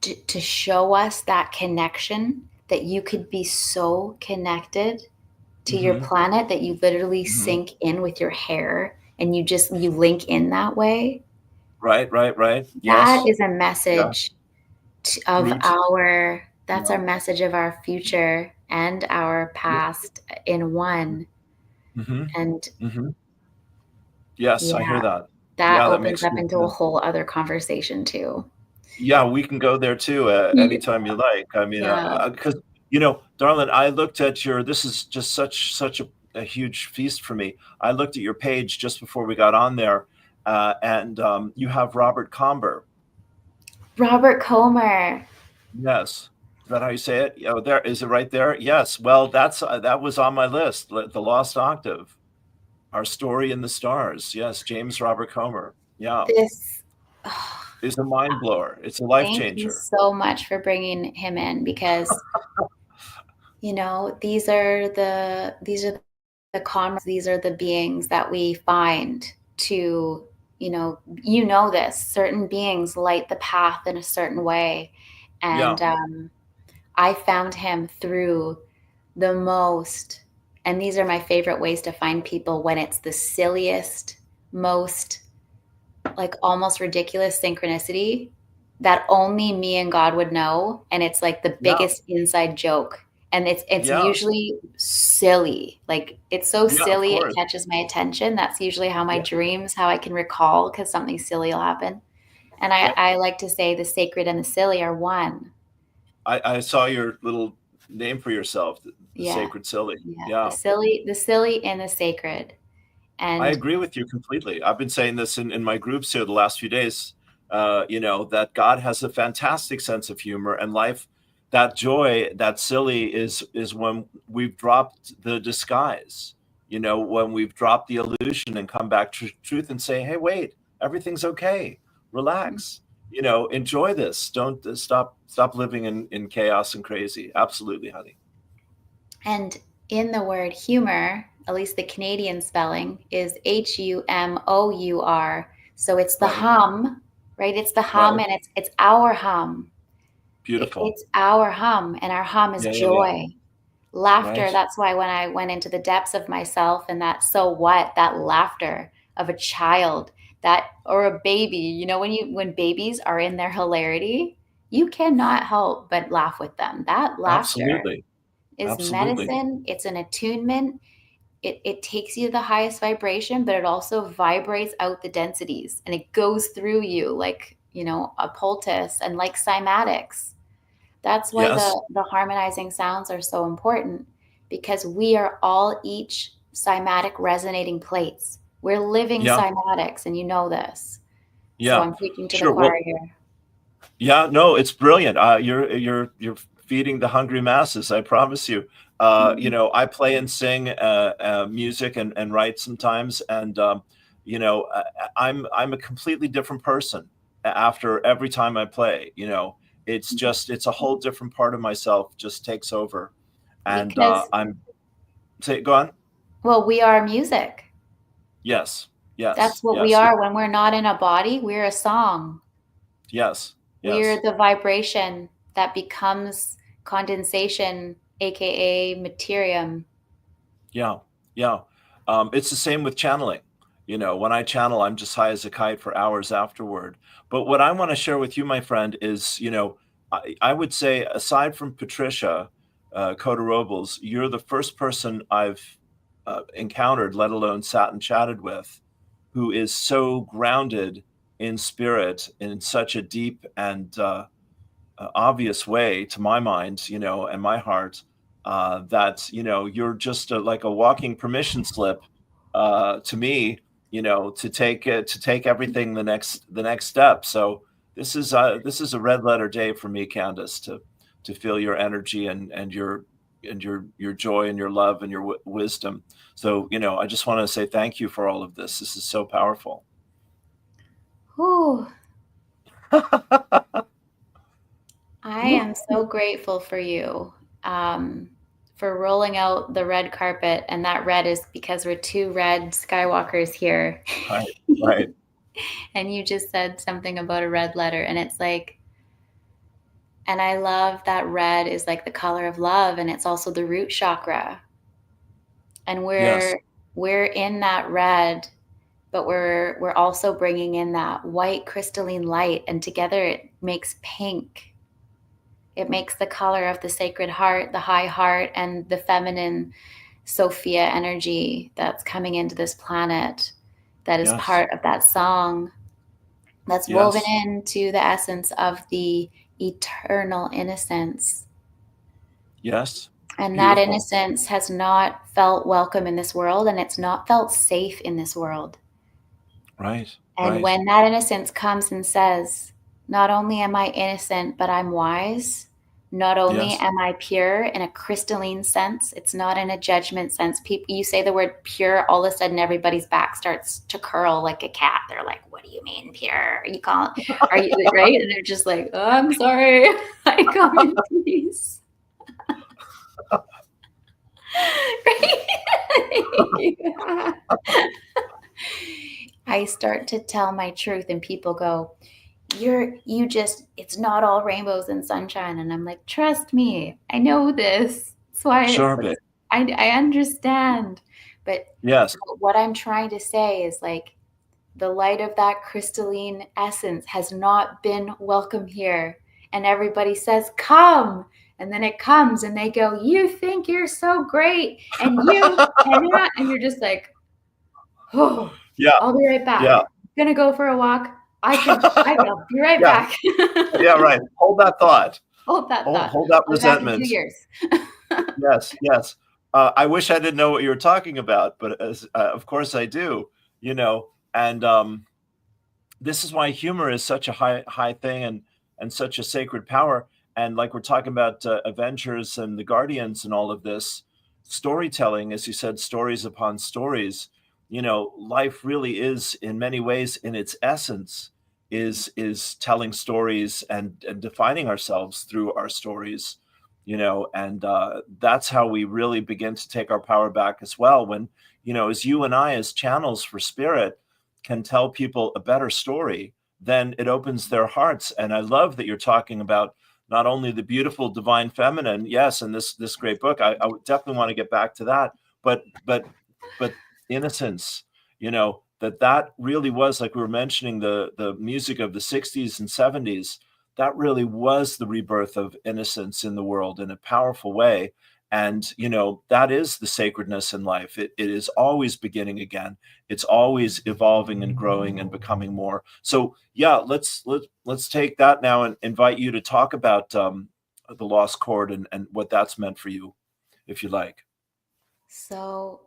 to show us that connection, that you could be so connected to your Mm-hmm. planet that you literally Mm-hmm. sink in with your hair and you link in that way. Right. Right. Right. That Yes. is a Yeah. message Me too. that's our Yeah. message of our future and our Yeah. past in one. Mm-hmm. And Mm-hmm. Yes, I hear yeah, that. that Yeah, that opens makes up good into a sense. whole other conversation too. Yeah, we can go there too, Yeah. anytime you like. I mean, Yeah. because darling, I looked at your. This is just such a huge feast for me. I looked at your page just before we got on there, and you have Robert Comber. Robert Comer. Yes, is that how you say it? Oh, there is it right there. Yes. Well, that was on my list. The Lost Octave, Our Story in the Stars. Yes, James Robert Comer. Yeah, This oh, is a mind blower. It's a life thank you changer. so much for bringing him in, because these are the comrades, these are the beings that we find to, this certain beings light the path in a certain way. Yeah. And I found him through the most, and these are my favorite ways to find people, when it's the silliest, most like almost ridiculous synchronicity that only me and God would know, and it's like the Yeah. biggest inside joke, and it's Yeah. usually silly. Like it's so Yeah, of silly it course. catches my attention. That's usually how my Yeah, dreams, how I can recall, because something silly will happen. And yeah. I like to say the sacred and the silly are one. I saw your little name for yourself, the Yeah. Sacred Silly. Yeah. Yeah. The silly and the sacred. I And agree with you completely. I've been saying this in my groups here the last few days, that God has a fantastic sense of humor and life. That joy, that silly is when we've dropped the disguise, when we've dropped the illusion and come back to truth and say, hey, wait, everything's okay. Relax. Enjoy this. Don't stop living in chaos and crazy. Absolutely, honey. And in the word humor, at least the Canadian spelling is HUMOUR. So it's the Right. hum, right? It's the hum, Right. and it's our hum. Beautiful. It's our hum, and our hum is Yeah, yeah, yeah. joy, laughter. Right. That's why when I went into the depths of myself, and that so what, that laughter of a child, that or a baby, when babies are in their hilarity, you cannot help but laugh with them. That laughter Absolutely. is Absolutely. medicine. It's an attunement. It takes you to the highest vibration, but it also vibrates out the densities, and it goes through you like, a poultice, and like cymatics. That's why Yes. the harmonizing sounds are so important. because we are all each cymatic resonating plates. We're living Yeah. cymatics, and you know this. So Yeah. I'm preaching to the Sure. choir Well, here. yeah, no, it's brilliant. You're feeding the hungry masses. I promise you. You know, I play and sing music and write sometimes, and you know, I'm a completely different person after every time I play. You know, it's a whole different part of myself just takes over, and Because, I'm say go on. well, we are music. Yes, That's yes, what we yes, are. When we're not in a body, we're a song. yes, We're yes. the vibration that becomes condensation, aka materium. Yeah, yeah. It's the same with channeling. You know, when I channel, I'm just high as a kite for hours afterward. But what I want to share with you, my friend, is, you know, I would say, aside from Patricia Coda Robles, you're the first person I've encountered, let alone sat and chatted with, who is so grounded in spirit in such a deep and obvious way to my mind, you know, and my heart, that, you know, you're just like a walking permission slip to me, you know, to take everything the next step. So this is a red letter day for me, Candice, to feel your energy and your joy and your love and your wisdom. So, you know, I just want to say thank you for all of this. This is so powerful. Whew. I am so grateful for you, for rolling out the red carpet. And that red is because we're two red Skywalkers here. Right, right. And you just said something about a red letter. And it's like, and I love that red is like the color of love. And it's also the root chakra. And Yes, we're in that red, but we're also bringing in that white crystalline light. And together it makes pink. It makes the color of the sacred heart, the high heart, and the feminine Sophia energy that's coming into this planet, that is yes, part of that song, that's woven yes. into the essence of the eternal innocence. Yes. And that Beautiful. innocence has not felt welcome in this world, and it's not felt safe in this world. Right. And Right. when that innocence comes and says, not only am I innocent, but I'm wise, not only Yes. am I pure in a crystalline sense, it's not in a judgment sense. People, you say the word pure, all of a sudden everybody's back starts to curl like a cat. They're like, what do you mean pure? You call it, are you right? And they're just like, oh, I'm sorry. I come in peace. Right? I start to tell my truth and people go, it's not all rainbows and sunshine. And I'm like, trust me, I know this. That's why Sure, babe. I understand. But Yes. what I'm trying to say is like the light of that crystalline essence has not been welcome here. And everybody says, come. And then it comes and they go, you think you're so great. And and you're just like, oh, Yeah. I'll be right back. Yeah. Gonna go for a walk. I'll be right Yeah. back. Yeah. Right. Hold that thought. Hold that thought. Hold that I'll be back in 2 resentment. years. Yes. Yes. I wish I didn't know what you were talking about, but of course I do. You know, and this is why humor is such a high thing and such a sacred power. And like we're talking about Avengers and the Guardians and all of this storytelling, as you said, stories upon stories. You know, life really is in many ways, in its essence, is telling stories and defining ourselves through our stories. You know, and that's how we really begin to take our power back as well. When, you know, as you and I, as channels for spirit, can tell people a better story, then it opens their hearts. And I love that you're talking about not only the beautiful divine feminine, yes, in this great book. I would definitely want to get back to that, but innocence. You know, that really was, like we were mentioning, the music of the 60s and 70s. That really was the rebirth of innocence in the world in a powerful way. And, you know, that is the sacredness in life. It is always beginning again. It's always evolving and growing and becoming more. So yeah, let's take that now and invite you to talk about the lost chord and what that's meant for you, if you like. So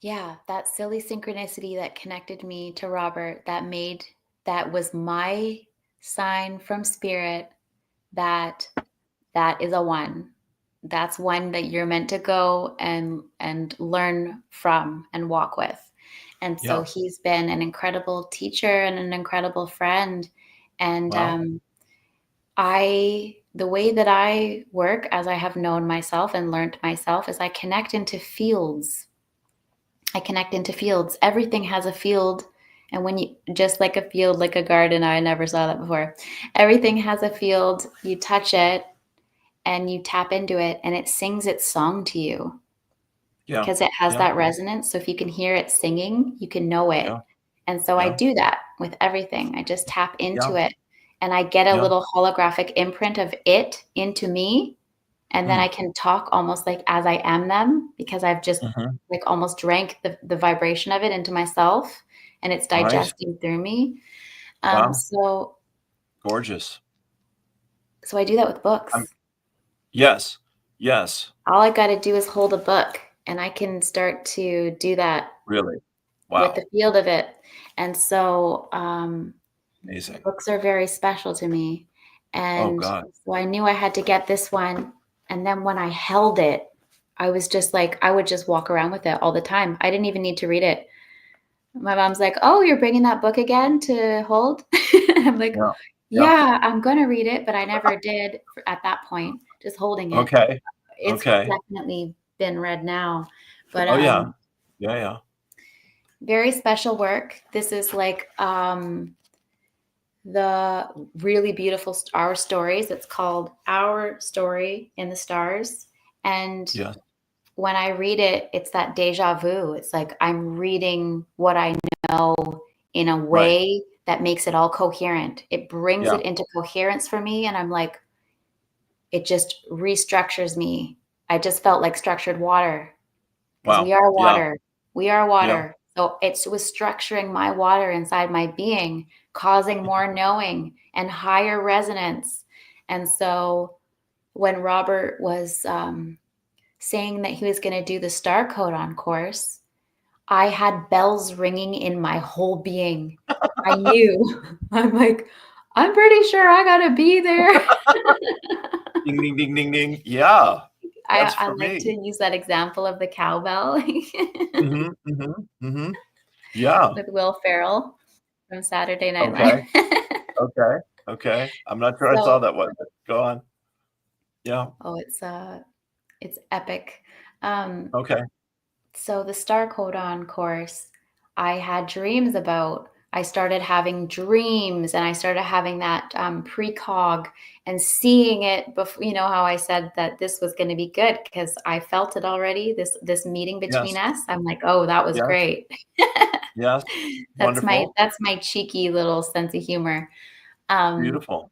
yeah, that silly synchronicity that connected me to Robert, that was my sign from spirit that that is a one. That's one that you're meant to go and learn from and walk with. And so Yeah. he's been an incredible teacher and an incredible friend. And Wow. the way that I work, as I have known myself and learned myself, is I connect into fields. I connect into fields. Everything has a field. And when you, just like a field, like a garden, I never saw that before. Everything has a field. You touch it and you tap into it and it sings its song to you Yeah. because it has Yeah. that resonance. So if you can hear it singing, you can know it. Yeah. And so I Yeah. do that with everything. I just tap into Yeah. it and I get a Yeah. little holographic imprint of it into me. And then I Mm. can talk almost like as I am them because I've just Mhm. like almost drank the vibration of it into myself and it's Right. digesting through me. Wow. So Gorgeous. I do that with I'm books. Yes. Yes. All I got to do is hold a book and I can start to do that Really. with the Wow. field of it. And so Amazing. books are very special to me. Oh And God. so I knew I had to get this one. And then when I held it, I was just like, I would just walk around with it all the time. I didn't even need to read it. My mom's like, "Oh, you're bringing that book again to hold?" I'm like, Yeah. Yeah. "Yeah, I'm going to read it," but I never did at that point, just holding it. Okay. It's Okay. definitely been read now, but Oh yeah. Yeah. Yeah. very special work. This is like the really beautiful Our Stories. It's called Our Story in the Stars. And Yeah. when I read it, it's that deja vu. It's like I'm reading what I know in a Right. way that makes it all coherent. It brings Yeah. it into coherence for me. And I'm like, it just restructures me. I just felt like structured water because we Wow. are Yeah. water. We are Yeah. water. So it was structuring my water inside my being, causing more knowing and higher resonance. And so when Robert was saying that he was going to do the Star Codon course, I had bells ringing in my whole being. I knew. I'm like, I'm pretty sure I got to be there. Ding ding ding ding ding. Yeah. That's I for like to me. use that example of the cowbell Mhm. Mhm. Mhm. Yeah. with Will Ferrell from Saturday Night Okay. Live. Okay. Okay. I'm not sure I saw So, that one, but go on. Yeah. oh, it's epic. Um, Okay. So the Star Codon course, I had dreams about. I started having dreams, and I started having that precog and seeing it before. You know how I said that this was going to be good because I felt it already. This meeting between Yes. us, I'm like, oh, that was Yes. great. Yes. Wonderful. That's my cheeky little sense of humor. Um, Beautiful.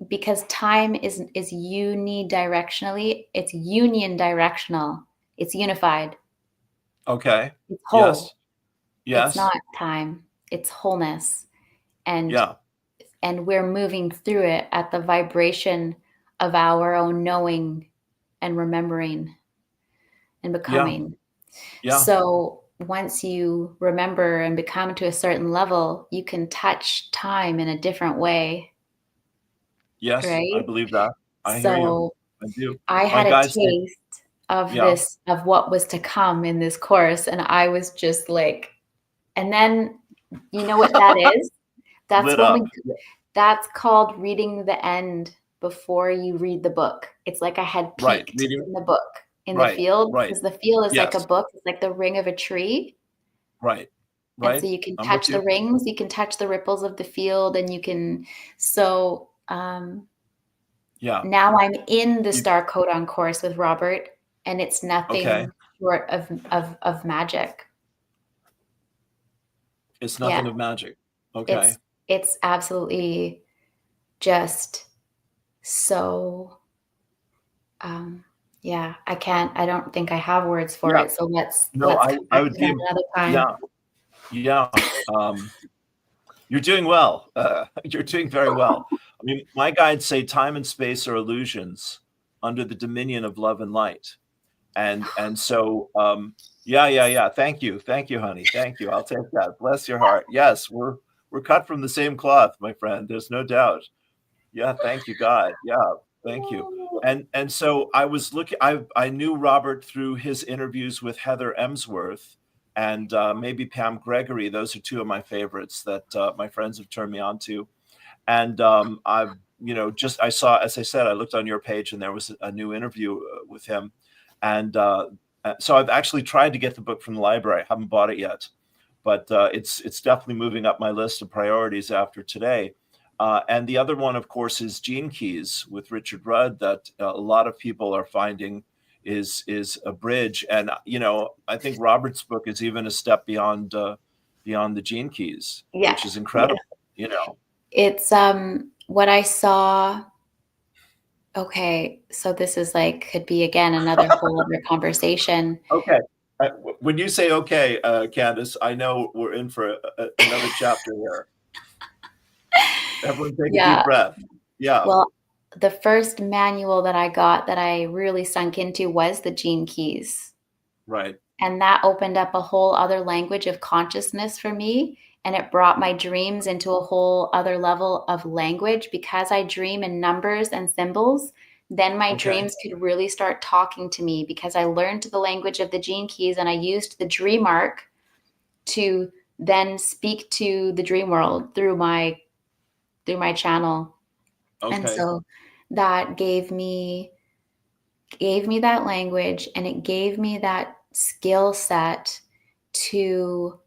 because time is unidirectionally. It's union directional. It's unified. Okay. It's whole. Yes. It's Yes. not time, it's wholeness. And Yeah. we're moving through it at the vibration of our own knowing and remembering and Yeah. becoming. Yeah. So once you remember and become to a certain level, you can touch time in a different way, Yes. I right? believe that. I hear you. So I do. I My had a guides say, taste of yeah. this, of what was to come in this course. And I was just like, and then you know what that is? That's Lit when up. we That's called reading the end before you read the book. It's like I had Right. peeked Reading. in the book, in the Right. field, Right. because the field is like a Yes. book. It's like the ring of a tree. Right. And so Right. you can I'm with touch the you. rings, you can touch the ripples of the field, and you can. So Yeah. now I'm in the You, Star Codon course with Robert, and it's okay. nothing short of magic. It's Yeah, nothing of magic. Okay. it's absolutely just so yeah, I don't think I have words for Yeah. it. So No, let's come I back would to that be, another time. yeah. Yeah. You're doing well. You're doing very well. I mean, my guides say time and space are illusions under the dominion of love and light. And so yeah. Thank you, honey. Thank you. I'll take that. Bless your heart. Yes, we're cut from the same cloth, my friend. There's no doubt. Yeah, thank you, God. Yeah, thank you. And so I was looking. I knew Robert through his interviews with Heather Emsworth and maybe Pam Gregory. Those are two of my favorites that my friends have turned me on to. And I've just I saw, as I said, I looked on your page and there was a new interview with him, and so I've actually tried to get the book from the library. I haven't bought it yet, but it's definitely moving up my list of priorities after today. And the other one, of course, is Gene Keys with Richard Rudd, that a lot of people are finding is a bridge. And I think Robert's book is even a step beyond the Gene Keys, Yeah. which is incredible. It's what I saw. Okay, so this is like could be again another whole other conversation. Okay. When you say okay, Kandice, I know we're in for another chapter here. Everyone take a deep breath. Yeah. Well, the first manual that I got that I really sunk into was the Gene Keys. Right. And that opened up a whole other language of consciousness for me. And it brought my dreams into a whole other level of language because I dream in numbers and symbols. Then my dreams could really start talking to me because I learned the language of the Gene Keys and I used the dream arc to then speak to the dream world through my channel. And so that gave me that language, and it gave me that skill set to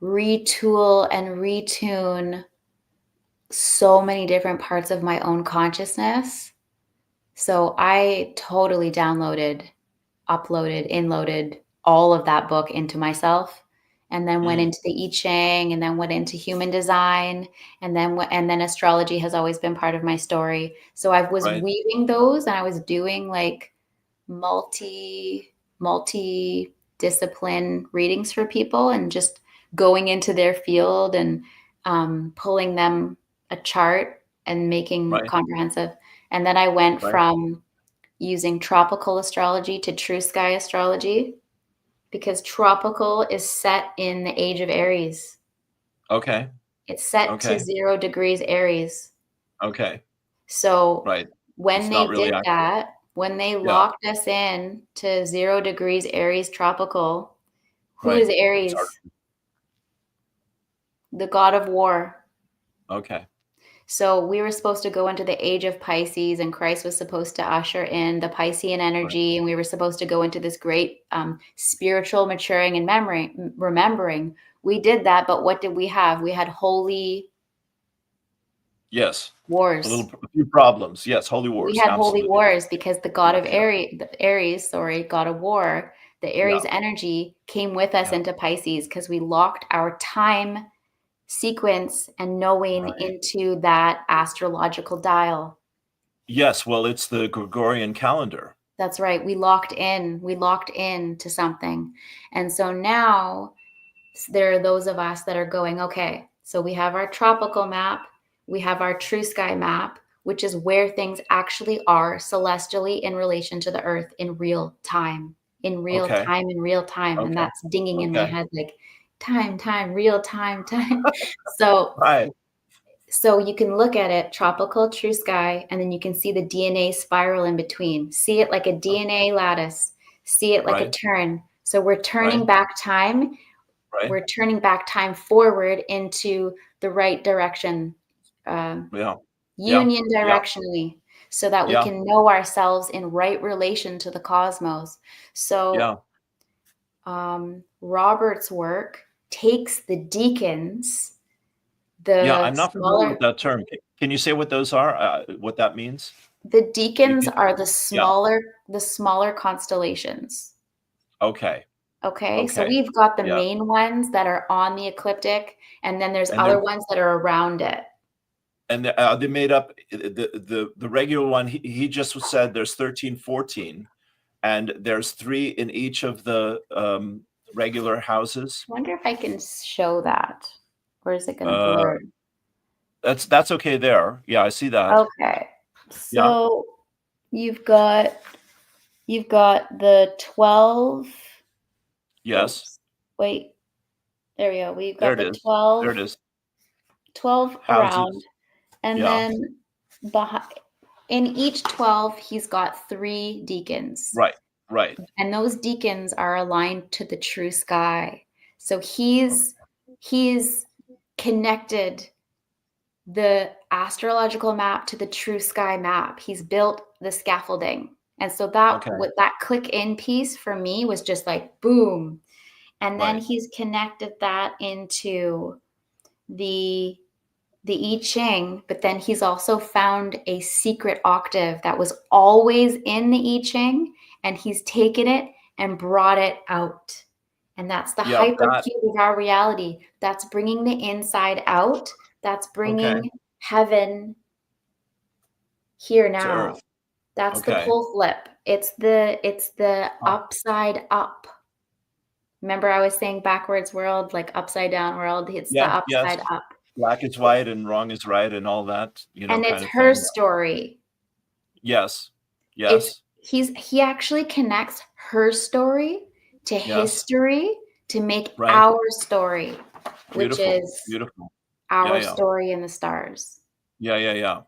retool and retune so many different parts of my own consciousness. So I totally downloaded, uploaded, inloaded all of that book into myself, and then went into the I Ching, and then went into human design, and then astrology has always been part of my story. So I was weaving those, and I was doing like multi-discipline readings for people, and just going into their field and pulling them a chart and making comprehensive. And then I went from using tropical astrology to true sky astrology, because tropical is set in the age of Aries. Okay. It's set to 0 degrees Aries. Okay. So when It's they really did that, when they locked us in to 0 degrees Aries tropical, who is Aries? The god of war. Okay. So we were supposed to go into the age of Pisces, and Christ was supposed to usher in the Piscean energy, and we were supposed to go into this great spiritual maturing and remembering. We did that, but what did we have? We had holy wars. A few problems. Yes, holy wars. We had absolutely. holy wars because the god of Aries, god of war, the Aries energy came with us into Pisces because we locked our time sequence and knowing into that astrological dial. Yes, well, it's the Gregorian calendar. That's right. We locked in to something. And so now there are those of us that are going, okay, so we have our tropical map, we have our true sky map, which is where things actually are celestially in relation to the earth in real time, time. And that's dinging in my head like time, real time. So you can look at it, tropical, true sky, and then you can see the DNA spiral in between. See it like a DNA lattice. See it like a turn. So we're turning back time. We're turning back time forward into the right direction. Union directionally, so that we can know ourselves in right relation to the cosmos. So Robert's work takes the deacons. I'm not familiar with that term. Can you say what those are? What that means? The deacons are the smaller constellations. Okay. So we've got the main ones that are on the ecliptic, and then there's other ones that are around it. And they made up the regular one. He just said there's 13, 14, and there's 3 in each of the regular houses. I wonder if I can show that. Or is it going to blur? That's okay there. Yeah, I see that. Okay. So you've got You've got the 12. Yes. Oops. Wait. There we go. We've There got it the is. 12, There it is. 12 around. Houses. And Yeah. then in each 12, he's got 3 deacons. Right. Right. And those deacons are aligned to the true sky. So he's connected the astrological map to the true sky map. He's built the scaffolding. And so Okay. that click in piece for me was just like boom. And then Right. he's connected that into the I Ching, but then he's also found a secret octave that was always in the I Ching, and he's taken it and brought it out. And that's the Yeah. That. hypercube of our reality. That's bringing the inside out. That's Okay. bringing heaven here To now. Earth. That's the Okay. pole flip. It's the upside up. Remember I was saying backwards world, like upside down world. It's the Yeah. Yes. upside up. Black is white and wrong is right and all that, And it's kind of her thing. story. Yes. Yes. He actually connects her story to Yes. history to make Right. our story, which Beautiful. is Beautiful. our Yeah. story in the stars. Yeah.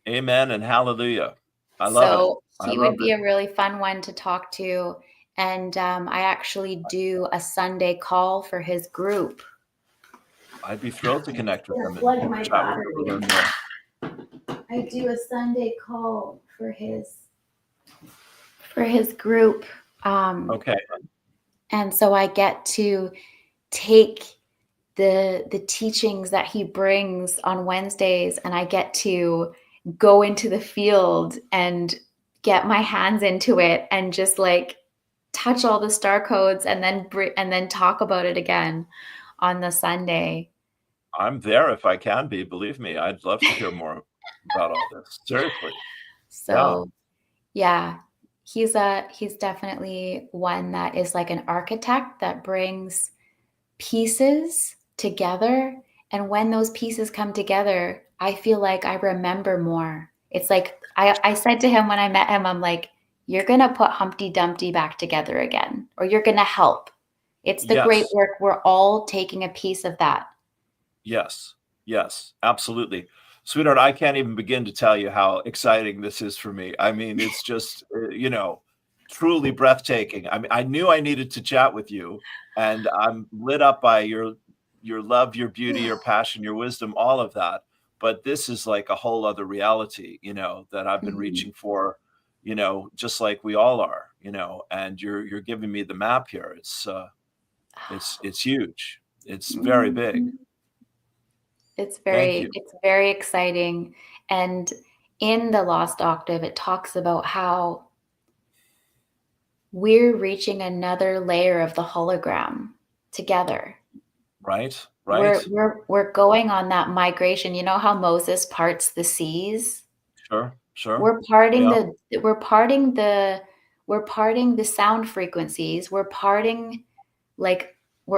Amen and hallelujah. I love it. So I he love would be it. a really fun one to talk to. And I actually do a Sunday call for his group. I'd be thrilled to connect with them Plug and my chat with them a little more. I do a Sunday call for his group. Okay. And so I get to take the teachings that he brings on Wednesdays, and I get to go into the field and get my hands into it and just like touch all the star codes and then talk about it again on the Sunday. I'm there if I can be. Believe me, I'd love to hear more about all this. Seriously. So yeah, he's definitely one that is like an architect that brings pieces together. And when those pieces come together, I feel like I remember more. It's like I said to him when I met him, I'm like, you're going to put Humpty Dumpty back together again, or you're going to help. It's the great Yes. work. We're all taking a piece of that. Yes. Yes. Absolutely. Sweetheart, I can't even begin to tell you how exciting this is for me. I mean, it's just, truly breathtaking. I mean, I knew I needed to chat with you, and I'm lit up by your love, your beauty, your passion, your wisdom, all of that. But this is like a whole other reality, that I've been reaching for, just like we all are, and you're giving me the map here. It's huge. It's very big. It's Thank you. very exciting. And in the Lost Octave, it talks about how we're reaching another layer of the hologram together. Right. We're going on that migration. You know how Moses parts the seas? Sure. We're parting Yeah. we're parting the sound frequencies. We're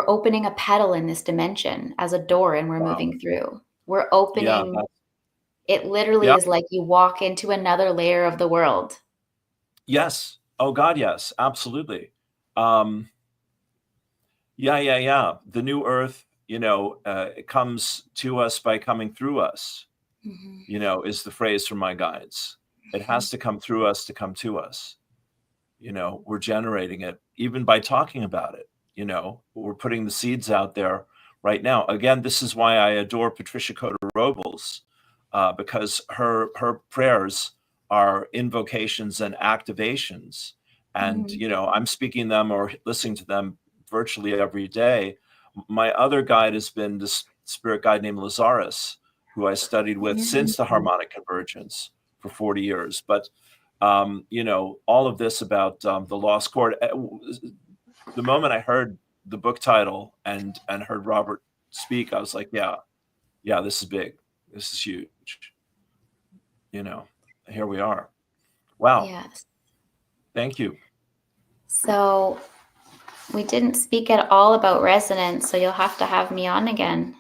opening a pedal in this dimension as a door, and we're Wow. moving through. We're Yeah. opening. It literally Yeah. is like you walk into another layer of the world. Yes. Oh God, yes. Absolutely. Yeah. The new earth, it comes to us by coming through us, is the phrase from my guides. It has to come through us to come to us. We're generating it even by talking about it. We're putting the seeds out there right now. Again, this is why I adore Patricia Coder Robles, because her prayers are invocations and activations. And, I'm speaking them or listening to them virtually every day. My other guide has been this spirit guide named Lazarus, who I studied with since the harmonic convergence for 40 years. But all of this about the lost chord. The moment I heard the book title and heard Robert speak, I was like, yeah, this is big. This is huge. Here we are. Wow. Yes. Thank you. So we didn't speak at all about resonance, so you'll have to have me on again.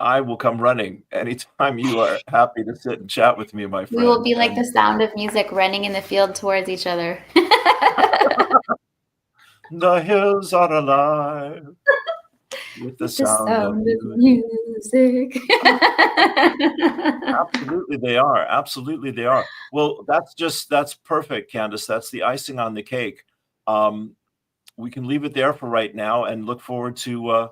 I will come running anytime you are happy to sit and chat with me, my We will friend. be like And the sound of music running in the field towards each other. the hills are alive with the With the sound of sound of music. music. Absolutely, they are. Absolutely, they are. Well, that's perfect, Candice. That's the icing on the cake. Um, we can leave it there for right now and look forward to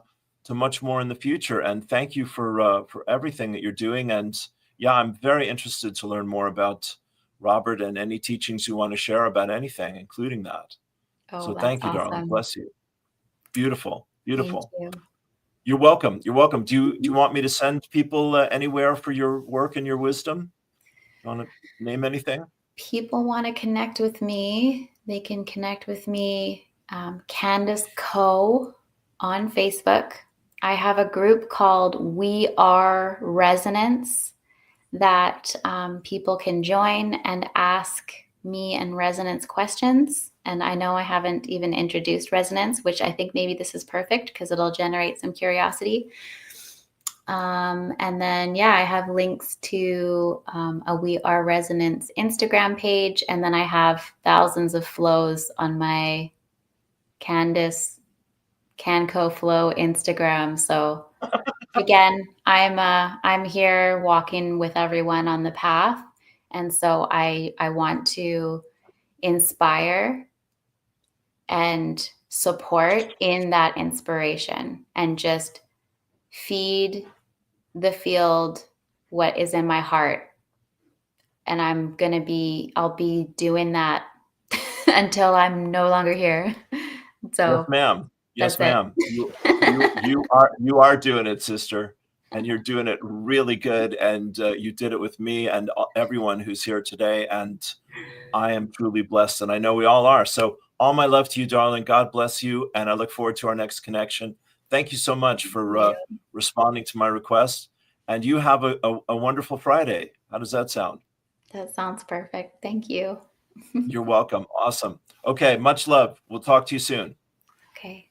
much more in the future. And thank you for everything that you're doing. And yeah, I'm very interested to learn more about Robert and any teachings you want to share about anything, including that. Oh, So that's thank you, darling. awesome. Bless you. Beautiful, Thank beautiful. you. You're welcome. You're welcome. Do you want me to send people anywhere for your work and your wisdom? You want to name anything? People want to connect with me, they can connect with me, Candice Co. on Facebook. I have a group called We Are Resonance that people can join and ask me and Resonance questions. And I know I haven't even introduced Resonance, which I think maybe this is perfect because it'll generate some curiosity. And then, yeah, I have links to a We Are Resonance Instagram page. And then I have thousands of flows on my Candice Canco Flow Instagram. So again, I'm here walking with everyone on the path. And so I want to inspire and support in that inspiration and just feed the field what is in my heart. And I'll be doing that until I'm no longer here. Yes, So ma'am. that's Yes, it. ma'am. You are doing it, sister, and you're doing it really good. And you did it with me and everyone who's here today. And I am truly blessed, and I know we all are. So, all my love to you, darling. God bless you, and I look forward to our next connection. Thank you so much for responding to my request. And you have a wonderful Friday. How does that sound? That sounds perfect. Thank you. You're welcome. Awesome. Okay, much love. We'll talk to you soon. Okay.